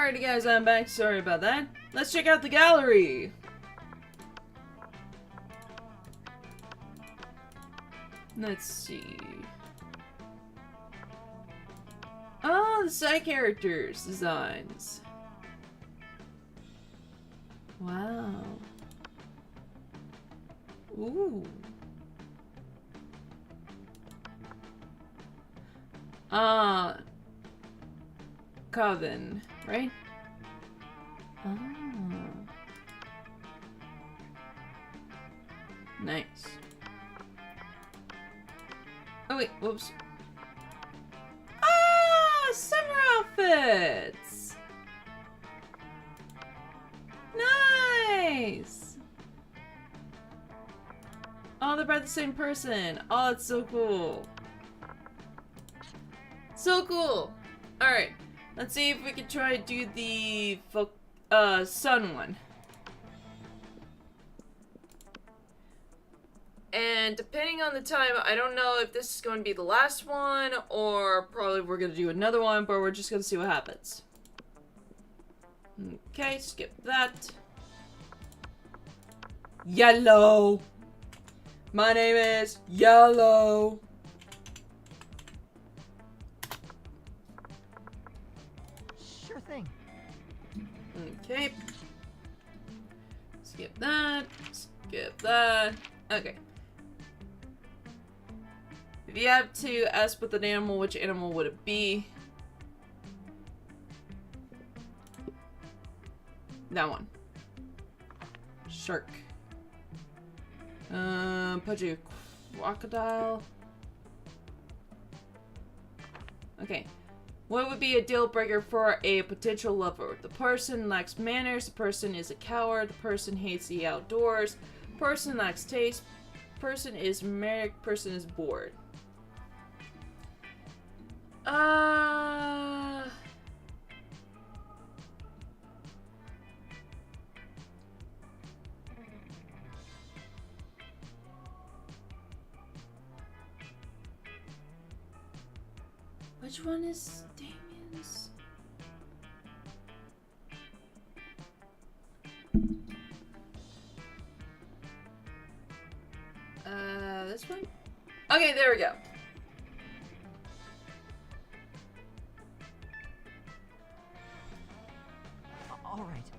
Alrighty guys, I'm back. Sorry about that. Let's check out the gallery. Let's see. Oh, the side characters designs. Wow. Ooh. Coven, right? Oh. Nice. Oh wait, whoops. Ah, summer outfits! Nice! Oh, they're by the same person. Oh, that's so cool. So cool! Alright, let's see if we can try to do the sun one. And depending on the time, I don't know if this is going to be the last one, or probably we're going to do another one, but we're just going to see what happens. Okay, skip that. Yellow! My name is Yellow! Sure thing. Okay. Skip that. Skip that. Okay. If you have to ask with an animal, which animal would it be? That one. Shark. Put you crocodile. Okay. What would be a deal breaker for a potential lover? The person lacks manners, the person is a coward, the person hates the outdoors, person lacks taste, person is married, person is bored. Which one is Damien's? This one? Okay, there we go. All right.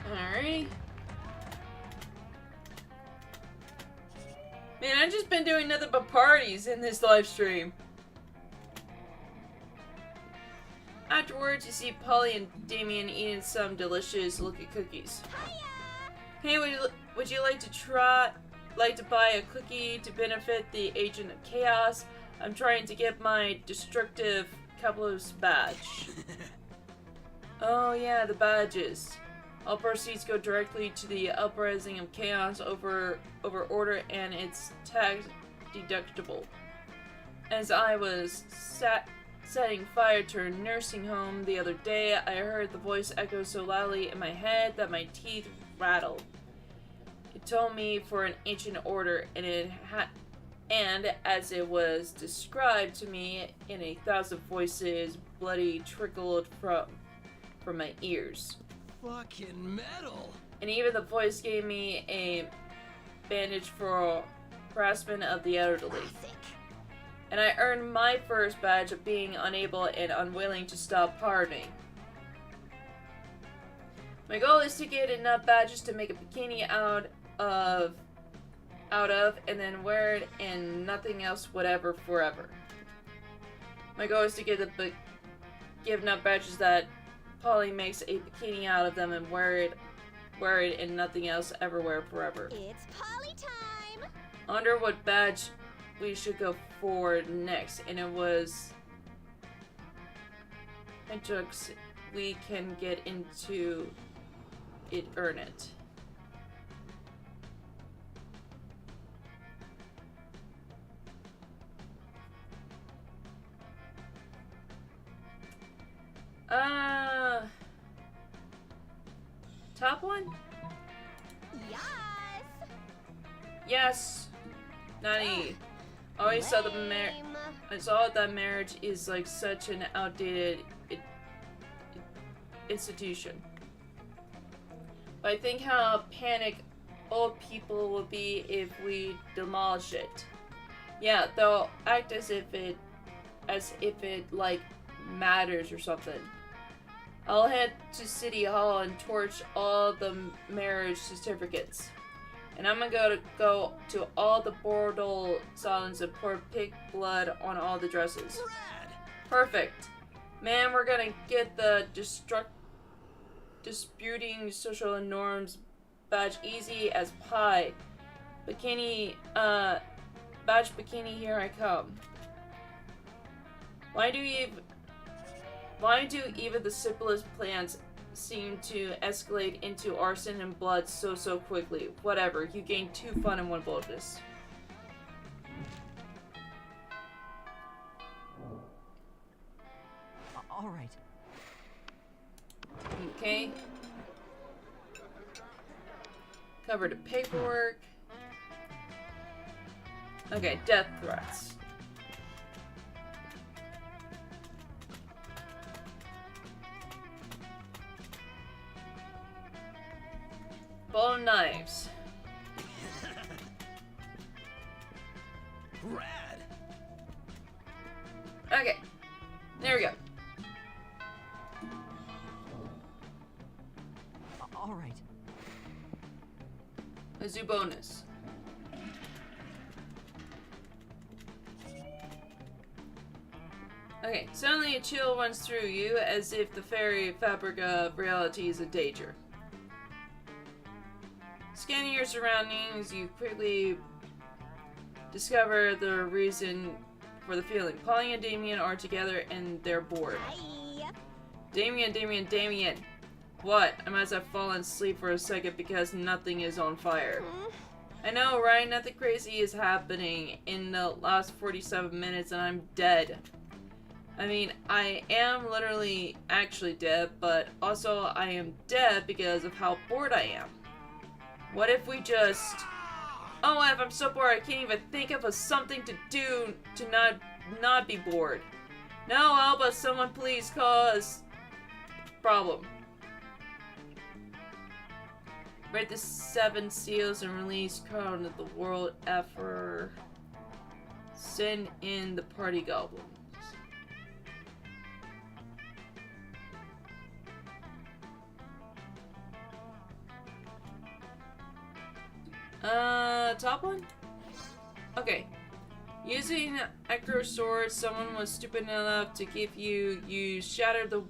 Alright. Man, I've just been doing nothing but parties in this live stream. Afterwards, you see Polly and Damien eating some delicious looking cookies. Hey, would you like to buy a cookie to benefit the Agent of Chaos? I'm trying to get my destructive Kalos badge. Oh yeah, the badges. All proceeds go directly to the uprising of chaos over order, and it's tax deductible. As I was setting fire to a nursing home the other day, I heard the voice echo so loudly in my head that my teeth rattled. It told me for an ancient order, and as it was described to me in 1,000 voices, bloody trickled from my ears. Fucking metal. And even the voice gave me a bandage for harassment of the elderly. And I earned my first badge of being unable and unwilling to stop partying. My goal is to get enough badges to make a bikini out of, and then wear it and nothing else, whatever, forever. My goal is to give enough badges that Polly makes a bikini out of them and wear it and nothing else, everywhere, forever. It's Polly time! I wonder what badge we should go for next, and it was jokes we can get into it, earn it. Top one? Yes! Yes! Nani. Always saw the Lame. I saw that marriage is like such an outdated institution. But I think how panicked old people will be if we demolish it. Yeah, they'll act as if it like matters or something. I'll head to City Hall and torch all the marriage certificates. And I'm gonna go to all the bordal salons and pour pig blood on all the dresses. Rad! Perfect. Man, we're gonna get the disputing social norms badge easy as pie. Bikini, badge bikini, here I come. Why do even the simplest plans seem to escalate into arson and blood so quickly? Whatever, you gain 2 fun and 1 boldness. All right. Okay. Cover the paperwork. Okay, death threats. Bone knives. Rad! Okay. There we go. All right. Let's do bonus. Okay, suddenly a chill runs through you as if the fairy fabric of reality is in danger. Scanning your surroundings, you quickly discover the reason for the feeling. Polly and Damien are together and they're bored. Hi. Damien. What? I must have fallen asleep for a second because nothing is on fire. I know, right? Nothing crazy is happening in the last 47 minutes and I'm dead. I mean, I am literally actually dead, but also I am dead because of how bored I am. What if we just... Oh, F, I'm so bored I can't even think of something to do to not be bored. No, Alba, someone please call us... Problem. Break the 7 seals and release Crown of the World Effer. Send in the party goblins. Top one? Okay. Using Echo Sword, someone was stupid enough to give you shattered the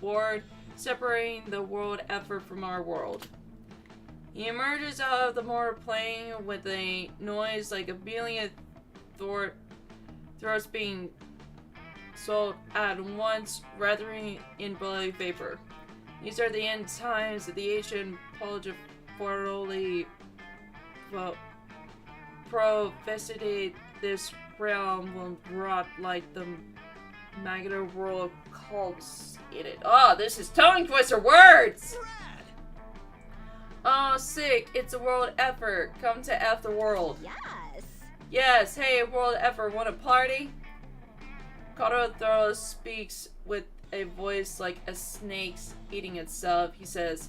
ward, separating the world effort from our world. He emerges out of the mortar plane with a noise like a billion throats being sold at once, wrathering in bloody vapor. These are the end times of the ancient Polgiforoli Pro-Vestidated. This realm will rot like the Magna world cults in it. Oh, this is tongue twister words! Rad! Oh, sick. It's a world effort. Come to F the world. Yes. Yes, hey, world effort. Want a party? Kotothoro speaks with a voice like a snake's eating itself. He says,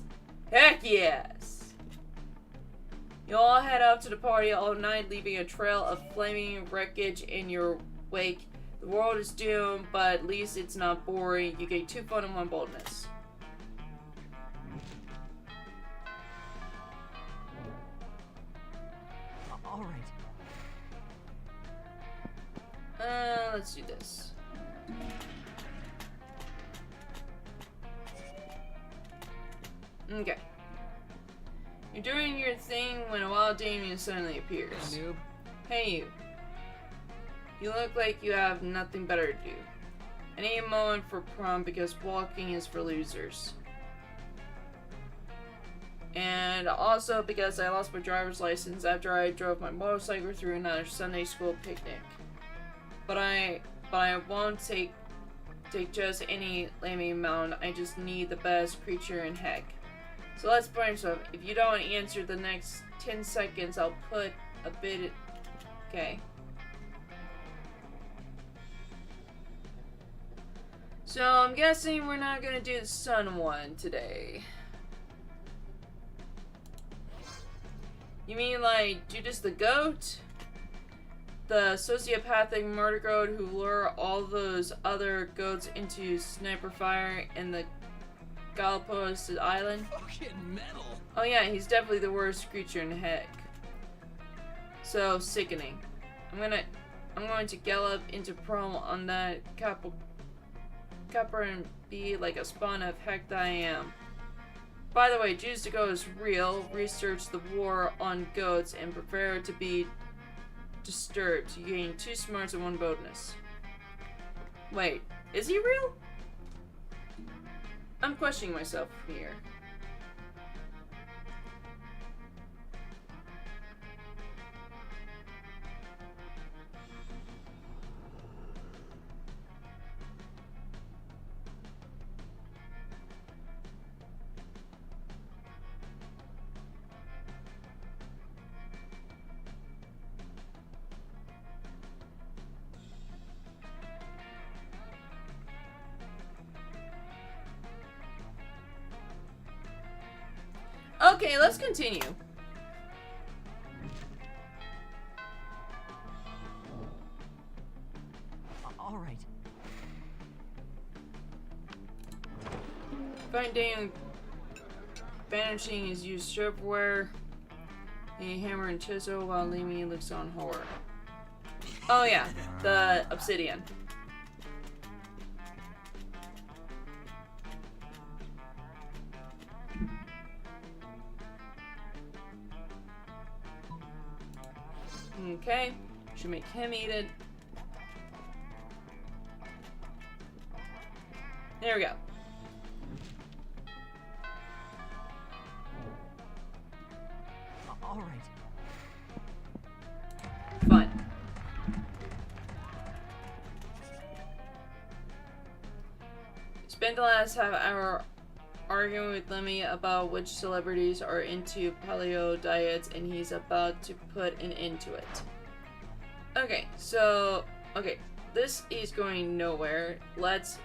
heck yes! You all head out to the party all night, leaving a trail of flaming wreckage in your wake. The world is doomed, but at least it's not boring. You get 2 fun and 1 boldness. All right. Let's do this. Okay. You're doing your thing when a wild Damien suddenly appears. Hey, noob. Hey, you. You look like you have nothing better to do. I need a moment for prom because walking is for losers. And also because I lost my driver's license after I drove my motorcycle through another Sunday school picnic. But I won't take just any lame amount. I just need the best creature in heck. So let's brainstorm. If you don't answer the next 10 seconds, I'll put a bit... Okay. So I'm guessing we're not gonna do the sun one today. You mean like Judas the Goat? The sociopathic murder goat who lure all those other goats into sniper fire in the Galapagos Island? Fucking metal. Oh yeah, he's definitely the worst creature in heck. So sickening. I'm going to gallop into prom on that copper and be like a spawn of heck that I am. By the way, Judas the Goat is real. Research the war on goats and prepare to be disturbed. You gain 2 smarts and 1 bonus. Wait, is he real? I'm questioning myself here. Okay, let's continue. All right. Find Damien banishing his used serveware, a hammer and chisel while Damien looks on horror. Oh yeah, the obsidian. Okay, should make him eat it. There we go. All right. Fun. Spent the last half hour arguing with Lemmy about which celebrities are into paleo diets, and he's about to put an end to it. Okay, so this is going nowhere. Let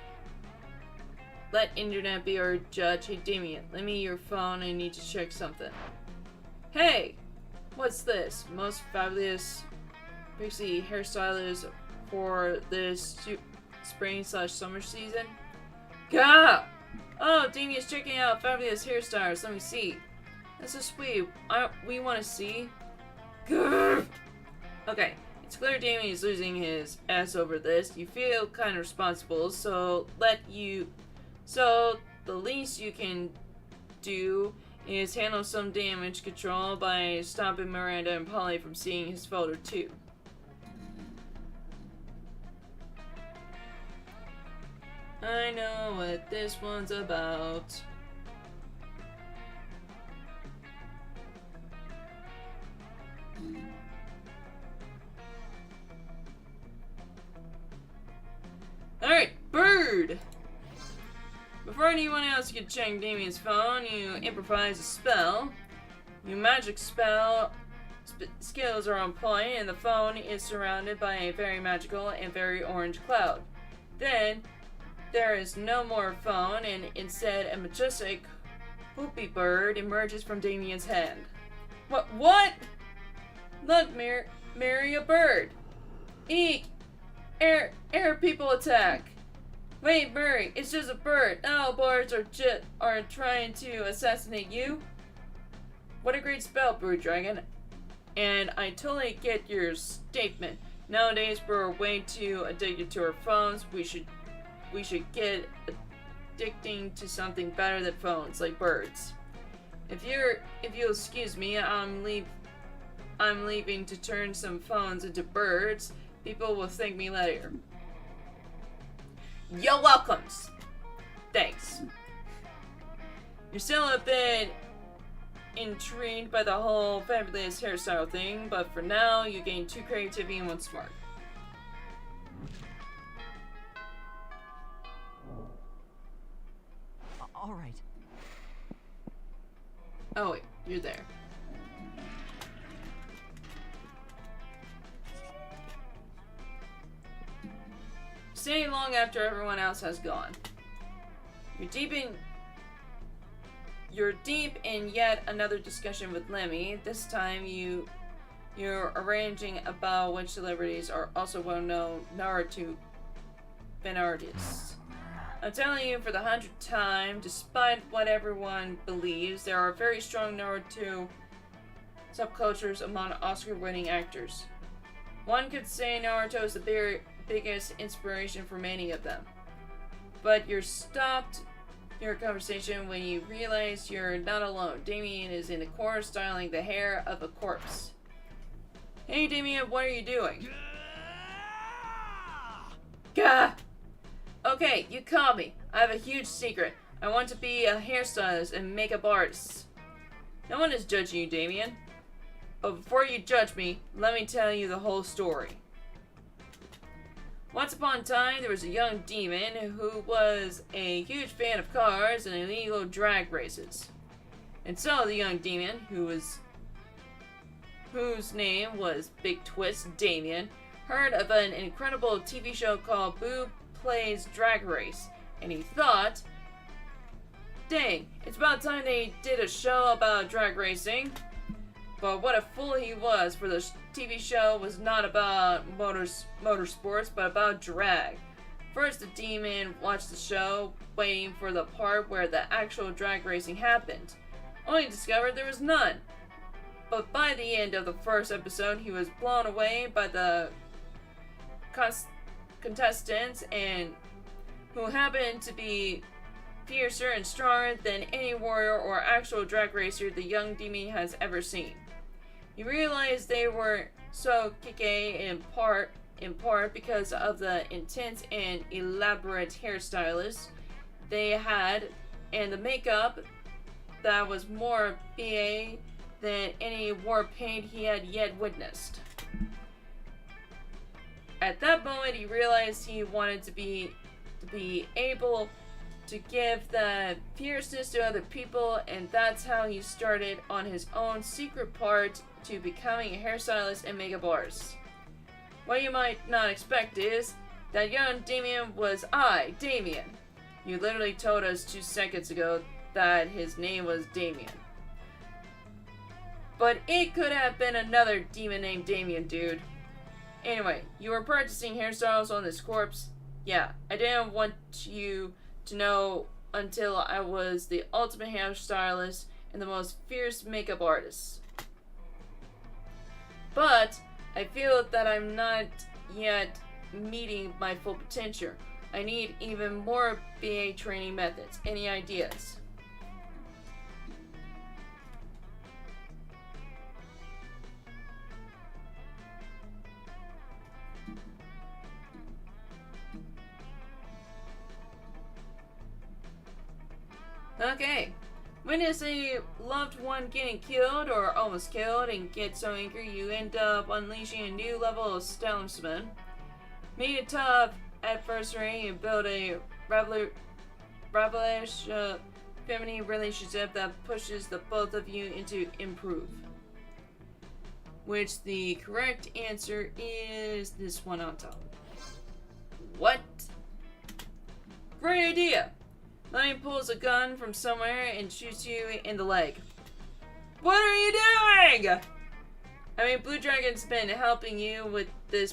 internet be our judge. Hey Damien, lend me your phone. I need to check something. Hey, what's this? Most fabulous pixie hairstylist for this spring/summer season? Gah! Oh, Damien's checking out fabulous hairstyles. Let me see. That's so sweet. We want to see. Grr. Okay, it's clear Damien is losing his ass over this. You feel kind of responsible, so the least you can do is handle some damage control by stopping Miranda and Polly from seeing his photo too. I know what this one's about. Alright, bird! Before anyone else can check Damien's phone, you improvise a spell. Your magic spell skills are on point, and the phone is surrounded by a very magical and very orange cloud. Then, there is no more phone, and instead a majestic whoopie bird emerges from Damien's hand. What? Look, Mary, a bird. Eek! Air people attack. Wait, Murray, it's just a bird. No, birds are trying to assassinate you. What a great spell, Blue Dragon. And I totally get your statement. Nowadays, we're way too addicted to our phones. We should get addicting to something better than phones, like birds. If you'll excuse me, I'm leaving to turn some phones into birds. People will thank me later. You're welcomes. Thanks. You're still a bit intrigued by the whole fabulous hairstyle thing, but for now, you gain 2 creativity and 1 smart. All right. Oh wait, you're there. staying long after everyone else has gone. You're deep in yet another discussion with Lemmy. This time you're arranging about which celebrities are also well-known Naruto fan artists. I'm telling you for the 100th time, despite what everyone believes, there are very strong Naruto subcultures among Oscar-winning actors. One could say Naruto is the biggest inspiration for many of them. But you're stopped your conversation when you realize you're not alone. Damien is in the corner styling the hair of a corpse. Hey Damien, what are you doing? Gah! Okay, you caught me. I have a huge secret. I want to be a hairstylist and makeup artist. No one is judging you, Damien. But before you judge me, let me tell you the whole story. Once upon a time, there was a young demon who was a huge fan of cars and illegal drag races. And so the young demon, whose name was Big Twist Damien, heard of an incredible TV show called Boo Plays Drag Race, and he thought, dang, it's about time they did a show about drag racing. But what a fool he was, for the TV show was not about motorsports, but about drag. First, the demon watched the show, waiting for the part where the actual drag racing happened, only to discover there was none. But by the end of the first episode, he was blown away by the contestants, and who happened to be fiercer and stronger than any warrior or actual drag racer the young demon has ever seen. He realized they were so kick-ass in part because of the intense and elaborate hairstylists they had, and the makeup that was more BA than any war paint he had yet witnessed. At that moment, he realized he wanted to be able to give that fierceness to other people, and that's how he started on his own secret part to becoming a hairstylist and makeup artist. What you might not expect is that young Damien was I, Damien. You literally told us 2 seconds ago that his name was Damien. But it could have been another demon named Damien, dude. Anyway, you were practicing hairstyles on this corpse? Yeah, I didn't want you to know until I was the ultimate hairstylist and the most fierce makeup artist. But I feel that I'm not yet meeting my full potential. I need even more BA training methods. Any ideas? Okay. Witness a loved one getting killed or almost killed and get so angry you end up unleashing a new level of stylism. Meet a tough adversary and build a ravalish feminine relationship that pushes the both of you into improve. Which the correct answer is this one on top. What? Great idea! Lion pulls a gun from somewhere and shoots you in the leg. What are you doing? I mean, Blue Dragon's been helping you with this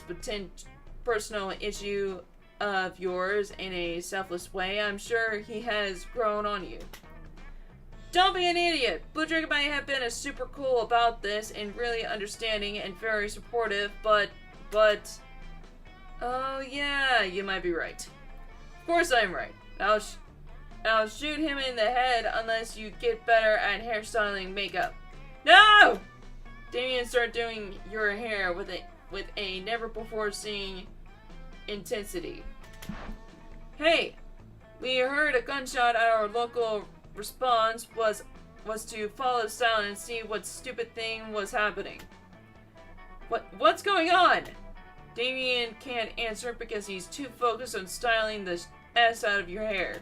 personal issue of yours in a selfless way. I'm sure he has grown on you. Don't be an idiot. Blue Dragon might have been super cool about this and really understanding and very supportive, but... Oh yeah, you might be right. Of course I'm right. I'll shoot him in the head unless you get better at hairstyling makeup. No! Damien started doing your hair with a never before seen intensity. Hey, we heard a gunshot at our local response was to follow the sound and see what stupid thing was happening. What's going on? Damien can't answer because he's too focused on styling the S out of your hair.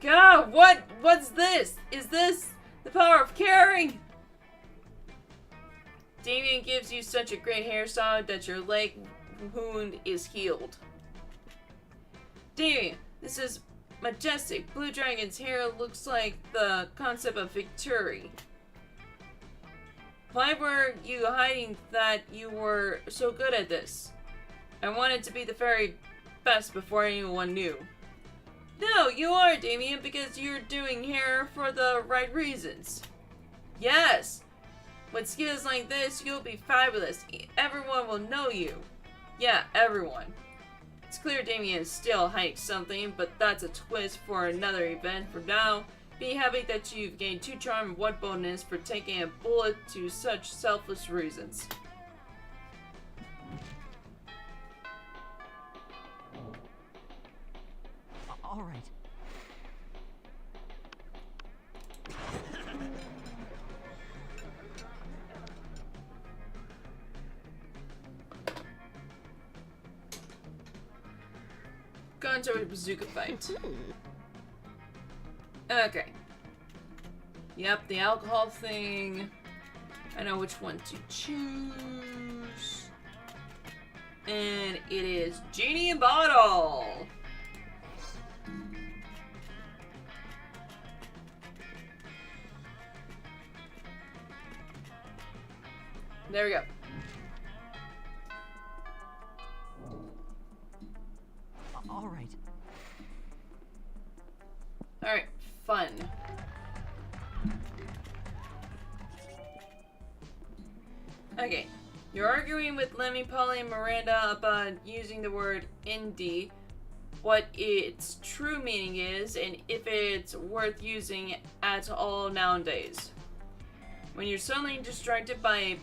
God, what's this? Is this the power of caring? Damien gives you such a great hairstyle that your leg wound is healed. Damien, this is majestic. Blue Dragon's hair looks like the concept of victory. Why were you hiding that you were so good at this? I wanted to be the very best before anyone knew. No, you are, Damien, because you're doing hair for the right reasons. Yes! With skills like this, you'll be fabulous. Everyone will know you. Yeah, everyone. It's clear Damien is still hiding something, but that's a twist for another event. For now, be happy that you've gained 2 charm and 1 bonus for taking a bullet to such selfless reasons. All right. Gone to a bazooka fight. Okay. Yep, the alcohol thing. I know which one to choose. And it is Genie and Bottle. There we go. All right. Alright, fun. Okay, you're arguing with Lemmy, Polly, and Miranda about using the word indie, what its true meaning is, and if it's worth using at all nowadays. When you're suddenly distracted by a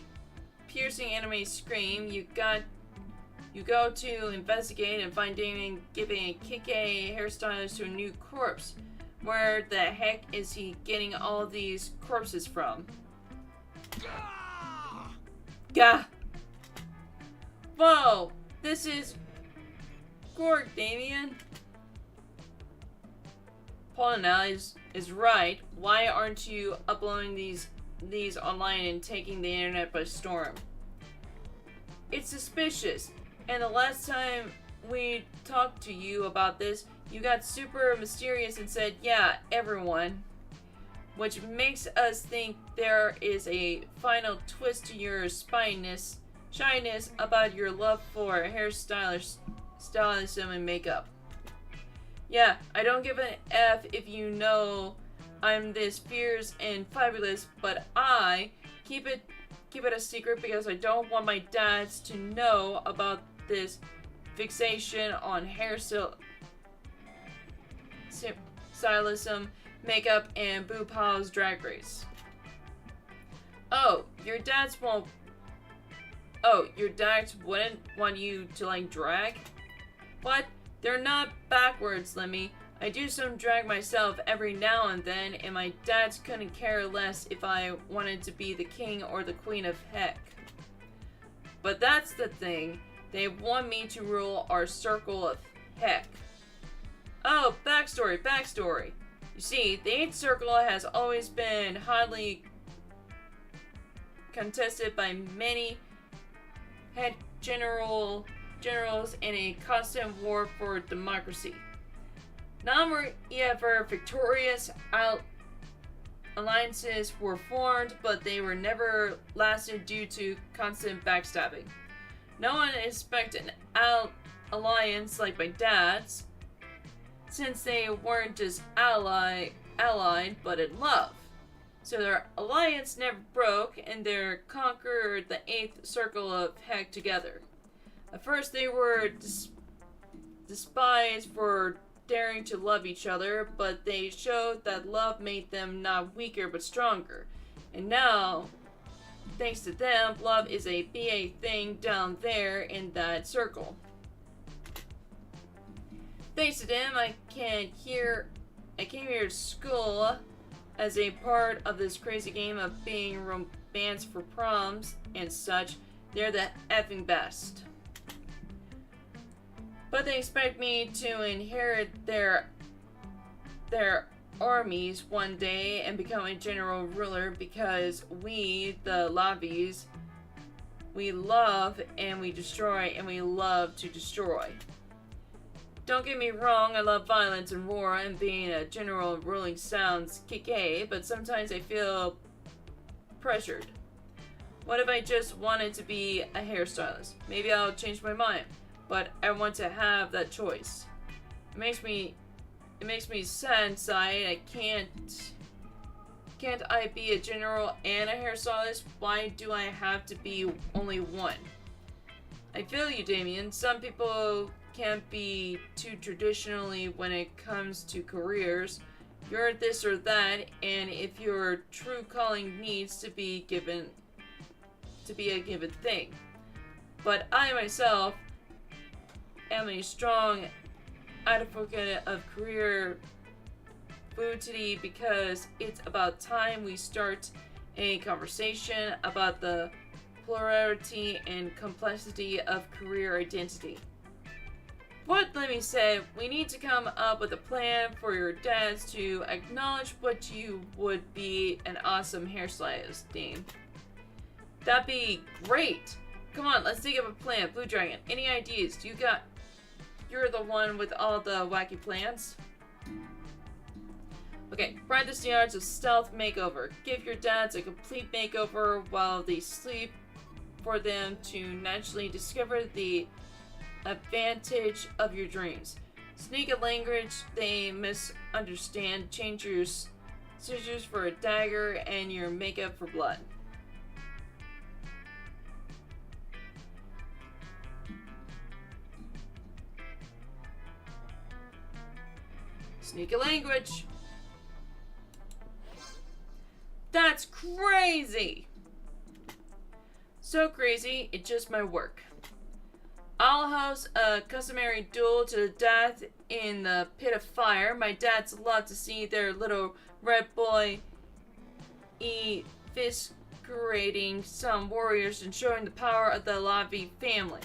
piercing enemy scream, you go to investigate and find Damien giving a kick-a hairstylist to a new corpse. Where the heck is he getting all these corpses from? Gah! Whoa! This is Gorg, Damien. Paula is right. Why aren't you uploading these online and taking the internet by storm? It's suspicious. And the last time we talked to you about this, you got super mysterious and said, yeah, everyone. Which makes us think there is a final twist to your shyness about your love for stylism and makeup. Yeah, I don't give an F if you know I'm this fierce and fabulous, but I keep it a secret because I don't want my dads to know about this fixation on stylism, makeup, and Boo Pow's drag race. Your dads wouldn't want you to like drag? What? They're not backwards, Lemmy. I do some drag myself every now and then, and my dads couldn't care less if I wanted to be the king or the queen of heck. But that's the thing. They want me to rule our circle of heck. Oh, backstory. You see, the 8th circle has always been hotly contested by many head generals in a constant war for democracy. None were ever victorious. Alliances were formed, but they were never lasted due to constant backstabbing. No one expected an alliance like my dad's, since they weren't just allied, but in love. So their alliance never broke, and they conquered the 8th circle of heck together. At first they were despised for daring to love each other, but they showed that love made them not weaker but stronger. And now, thanks to them, love is a BA thing down there in that circle. Thanks to them, I came here to school as a part of this crazy game of being romance for proms and such. They're the effing best. But they expect me to inherit their armies one day and become a general ruler because we, the Lavies, we love and we destroy and we love to destroy. Don't get me wrong, I love violence and war and being a general ruling sounds kick-a, but sometimes I feel pressured. What if I just wanted to be a hairstylist? Maybe I'll change my mind, but I want to have that choice. It makes me sad inside. I can't I be a general and a hairstylist? Why do I have to be only one? I feel you, Damien. Some people can't be too traditionally when it comes to careers. You're this or that, and if your true calling needs to be a given thing. But I myself am a strong advocate of career fluidity because it's about time we start a conversation about the plurality and complexity of career identity. But let me say, we need to come up with a plan for your dads to acknowledge what you would be an awesome hairstylist, Dame. That'd be great! Come on, let's think of a plan. Blue Dragon, any ideas? You're the one with all the wacky plans. Okay, practice the arts of stealth makeover. Give your dads a complete makeover while they sleep for them to naturally discover the advantage of your dreams. Sneak a language they misunderstand. Change your scissors for a dagger and your makeup for blood. Sneak a language. That's crazy! So crazy, it just might work. I'll host a customary duel to the death in the pit of fire. My dads love to see their little red boy eviscerating some warriors and showing the power of the Lavi family.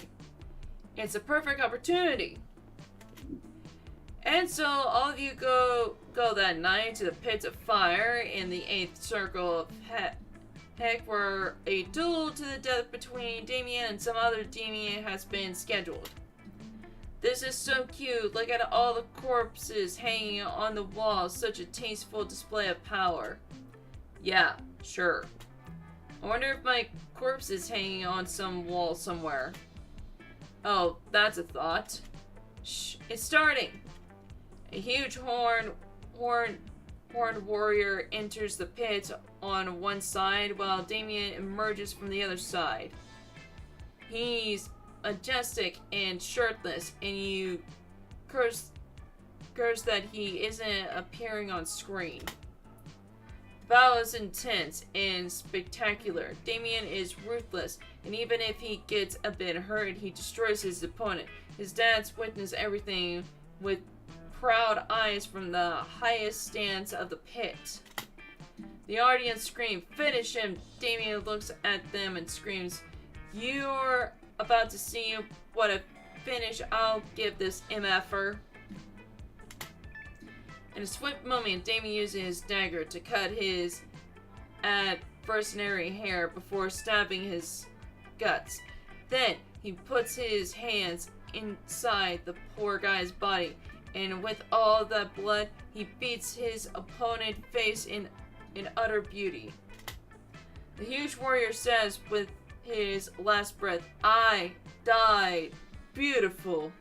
It's a perfect opportunity. And so all of you go that night to the pits of fire in the 8th circle of Heck, where a duel to the death between Damien and some other Damien has been scheduled. This is so cute. Look at all the corpses hanging on the wall. Such a tasteful display of power. Yeah, sure. I wonder if my corpse is hanging on some wall somewhere. Oh, that's a thought. Shh, it's starting. A huge horned warrior enters the pit on one side while Damien emerges from the other side. He's majestic and shirtless, and you curse that he isn't appearing on screen. Battle is intense and spectacular. Damien is ruthless, and even if he gets a bit hurt, he destroys his opponent. His dads witness everything with proud eyes from the highest stands of the pit. The audience scream, "Finish him!" Damien looks at them and screams, "You're about to see what a finish I'll give this MFer." In a swift moment, Damien uses his dagger to cut his adversary hair before stabbing his guts. Then he puts his hands inside the poor guy's body, and with all that blood, he beats his opponent's face in utter beauty. The huge warrior says with his last breath, "I died. Beautiful."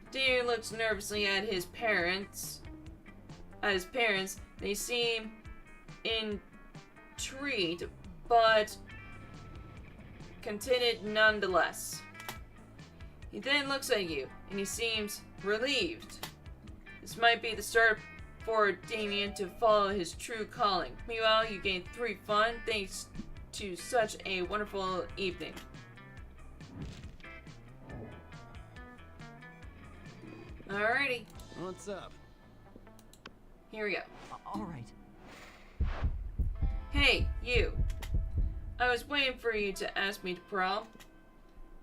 Damien looks nervously at his parents. They seem intrigued, but contented nonetheless. He then looks at you, and he seems relieved. This might be the start for Damien to follow his true calling. Meanwhile, you gain 3 fun thanks to such a wonderful evening. Alrighty, What's up? here we go. All right. Hey, you. I was waiting for you to ask me to prom.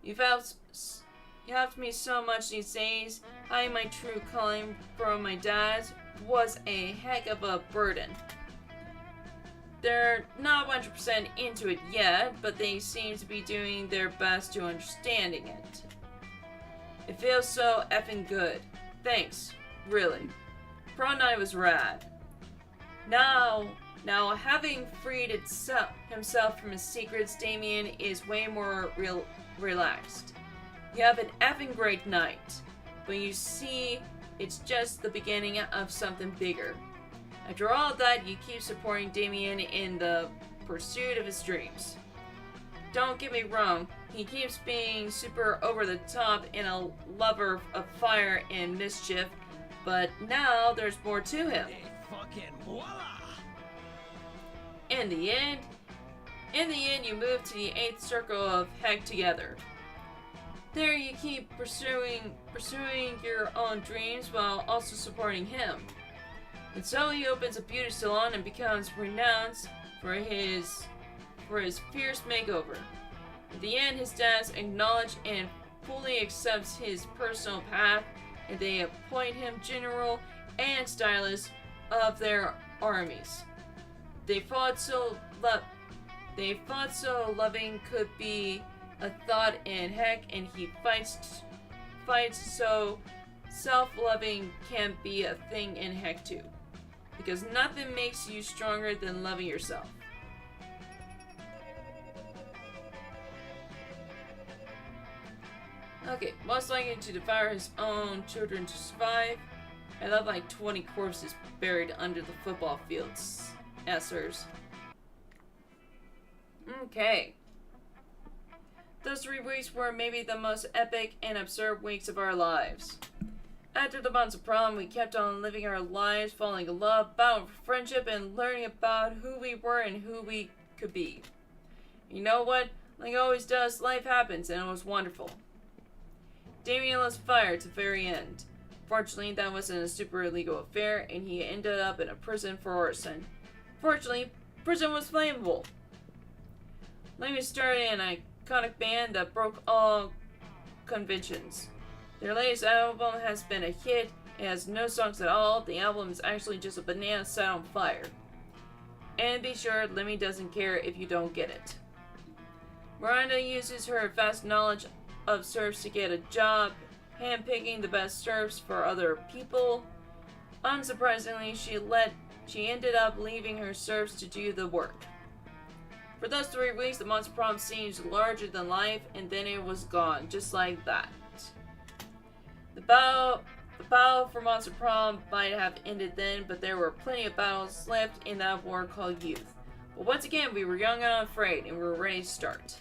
You've helped me so much these days. Hiding my true calling from my dad was a heck of a burden. They're not 100% into it yet, but they seem to be doing their best to understanding it. It feels so effing good. Thanks. Really. Prom night was rad. Now having freed himself from his secrets, Damien is way more relaxed. You have an effing great night, but you see, it's just the beginning of something bigger. After all that, you keep supporting Damien in the pursuit of his dreams. Don't get me wrong, he keeps being super over the top and a lover of fire and mischief, but now there's more to him. Hey, fucking voila! In the end, you move to the 8th circle of heck together. There you keep pursuing your own dreams while also supporting him. And so he opens a beauty salon and becomes renowned for his fierce makeover. At the end, his dads acknowledge and fully accepts his personal path, and they appoint him general and stylist of their armies. They fought so loving could be a thought in heck, and he fights so self-loving can be a thing in heck too. Because nothing makes you stronger than loving yourself. Okay, most likely to devour his own children to survive. I love like 20 corpses buried under the football fields. Essers. Okay. Those 3 weeks were maybe the most epic and absurd weeks of our lives. After the Monster Prom, we kept on living our lives, falling in love, battling for friendship, and learning about who we were and who we could be. You know what? Like it always does, life happens, and it was wonderful. Damien was fired to the very end. Fortunately, that wasn't a super illegal affair, and he ended up in a prison for arson. Fortunately, prison was flammable. Damien started an iconic band that broke all conventions. Their latest album has been a hit. It has no songs at all. The album is actually just a banana set on fire. And be sure, Lemmy doesn't care if you don't get it. Miranda uses her vast knowledge of serfs to get a job, handpicking the best serfs for other people. Unsurprisingly, she ended up leaving her serfs to do the work. For those 3 weeks, the Monster Prom seemed larger than life, and then it was gone, just like that. The battle for Monster Prom might have ended then, but there were plenty of battles left in that war called youth. But once again, we were young and unafraid, and we were ready to start.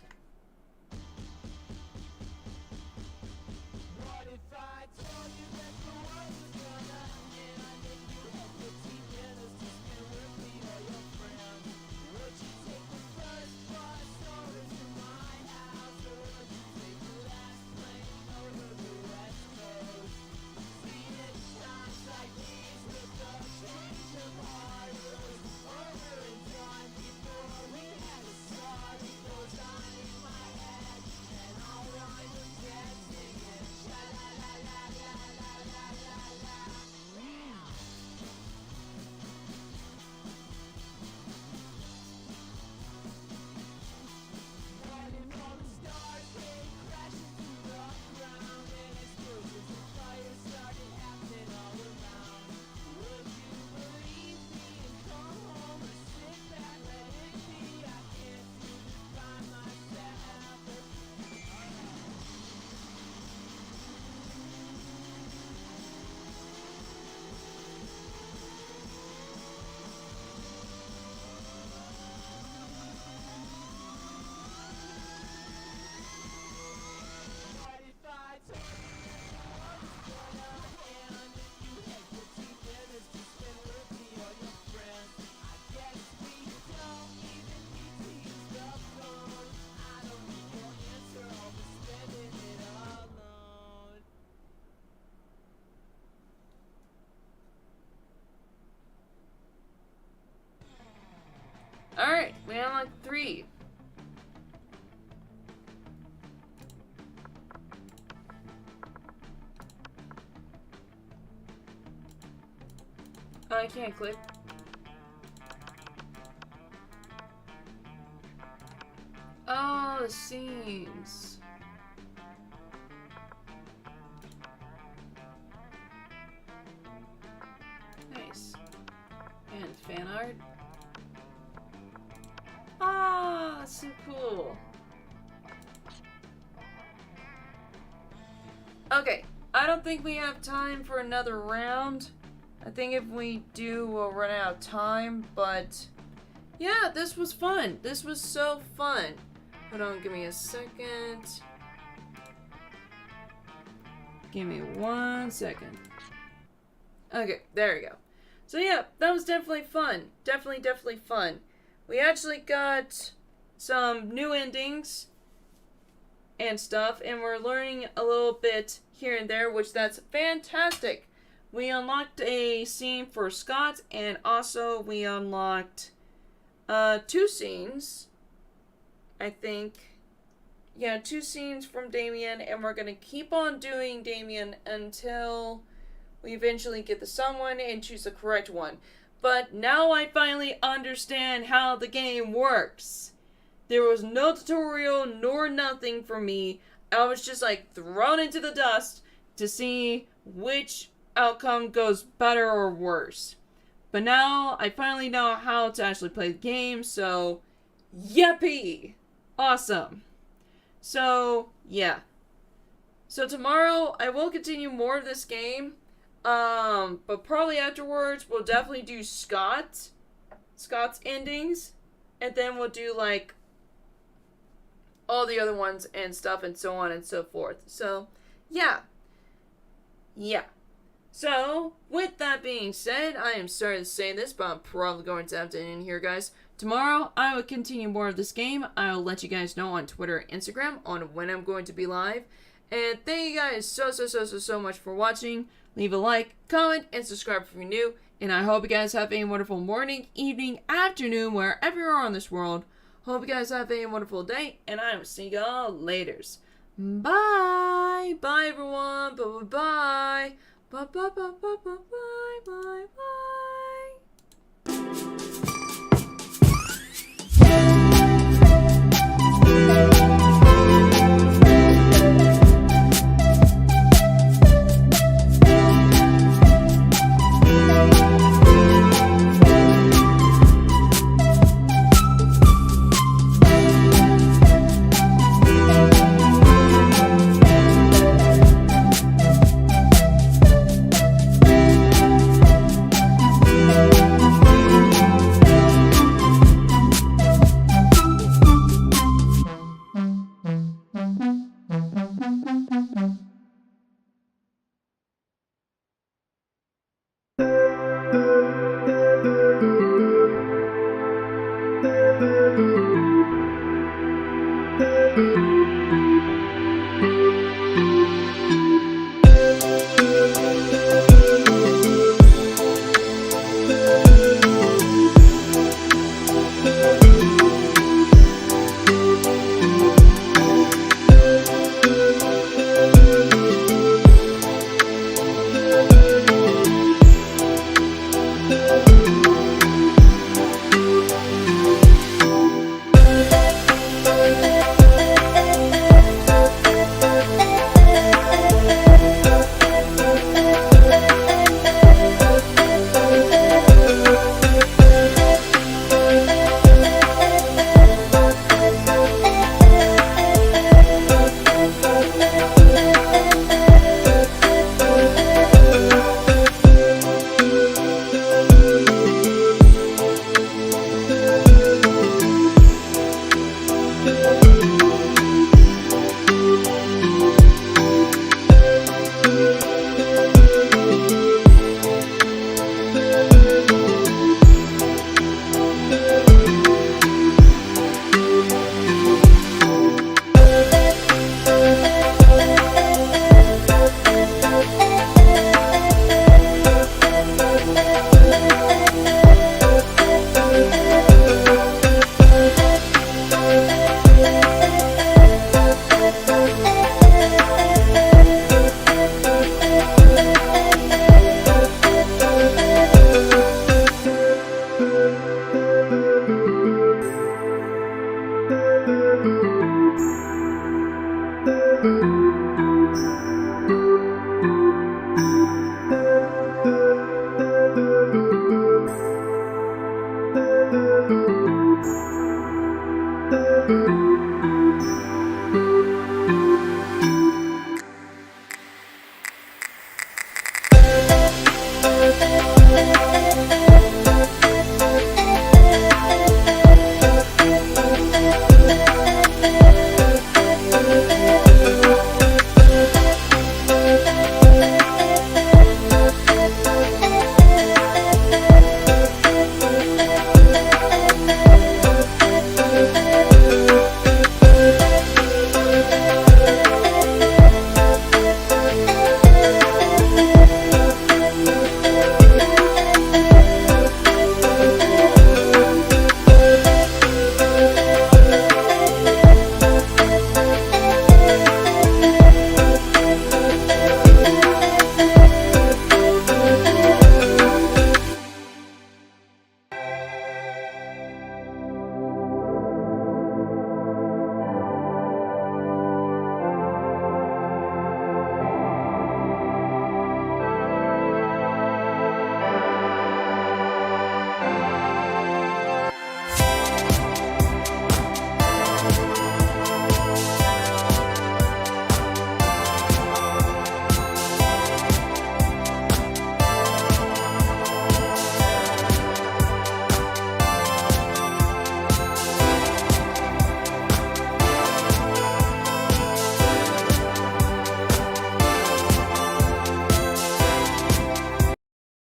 Alright, we unlocked 3. Oh, I can't click. Oh, the scenes. art. Ah, so cool. Okay, I don't think we have time for another round. I think if we do, we'll run out of time, but yeah, this was fun. This was so fun. Hold on, give me a second. Give me 1 second. Okay, there we go. So yeah, that was definitely fun. Definitely fun. We actually got some new endings and stuff, and we're learning a little bit here and there, which that's fantastic. We unlocked a scene for Scott, and also we unlocked 2 scenes, I think. Yeah, 2 scenes from Damien, and we're gonna keep on doing Damien until we eventually get the someone and choose the correct one. But now I finally understand how the game works. There was no tutorial nor nothing for me. I was just like thrown into the dust to see which outcome goes better or worse. But now I finally know how to actually play the game, so yippee! Awesome. So, yeah. So tomorrow I will continue more of this game. But probably afterwards we'll definitely do Scott's endings, and then we'll do like all the other ones and stuff and so on and so forth. So, yeah. So, with that being said, I am sorry to say this, but I'm probably going to have to end here, guys. Tomorrow, I will continue more of this game. I'll let you guys know on Twitter and Instagram on when I'm going to be live. And thank you guys so much for watching. Leave a like, comment, and subscribe if you're new. And I hope you guys have a wonderful morning, evening, afternoon, wherever you are on this world. Hope you guys have a wonderful day, and I will see y'all laters. Bye! Bye, everyone! Bye-bye-bye! Bye-bye-bye-bye-bye-bye-bye!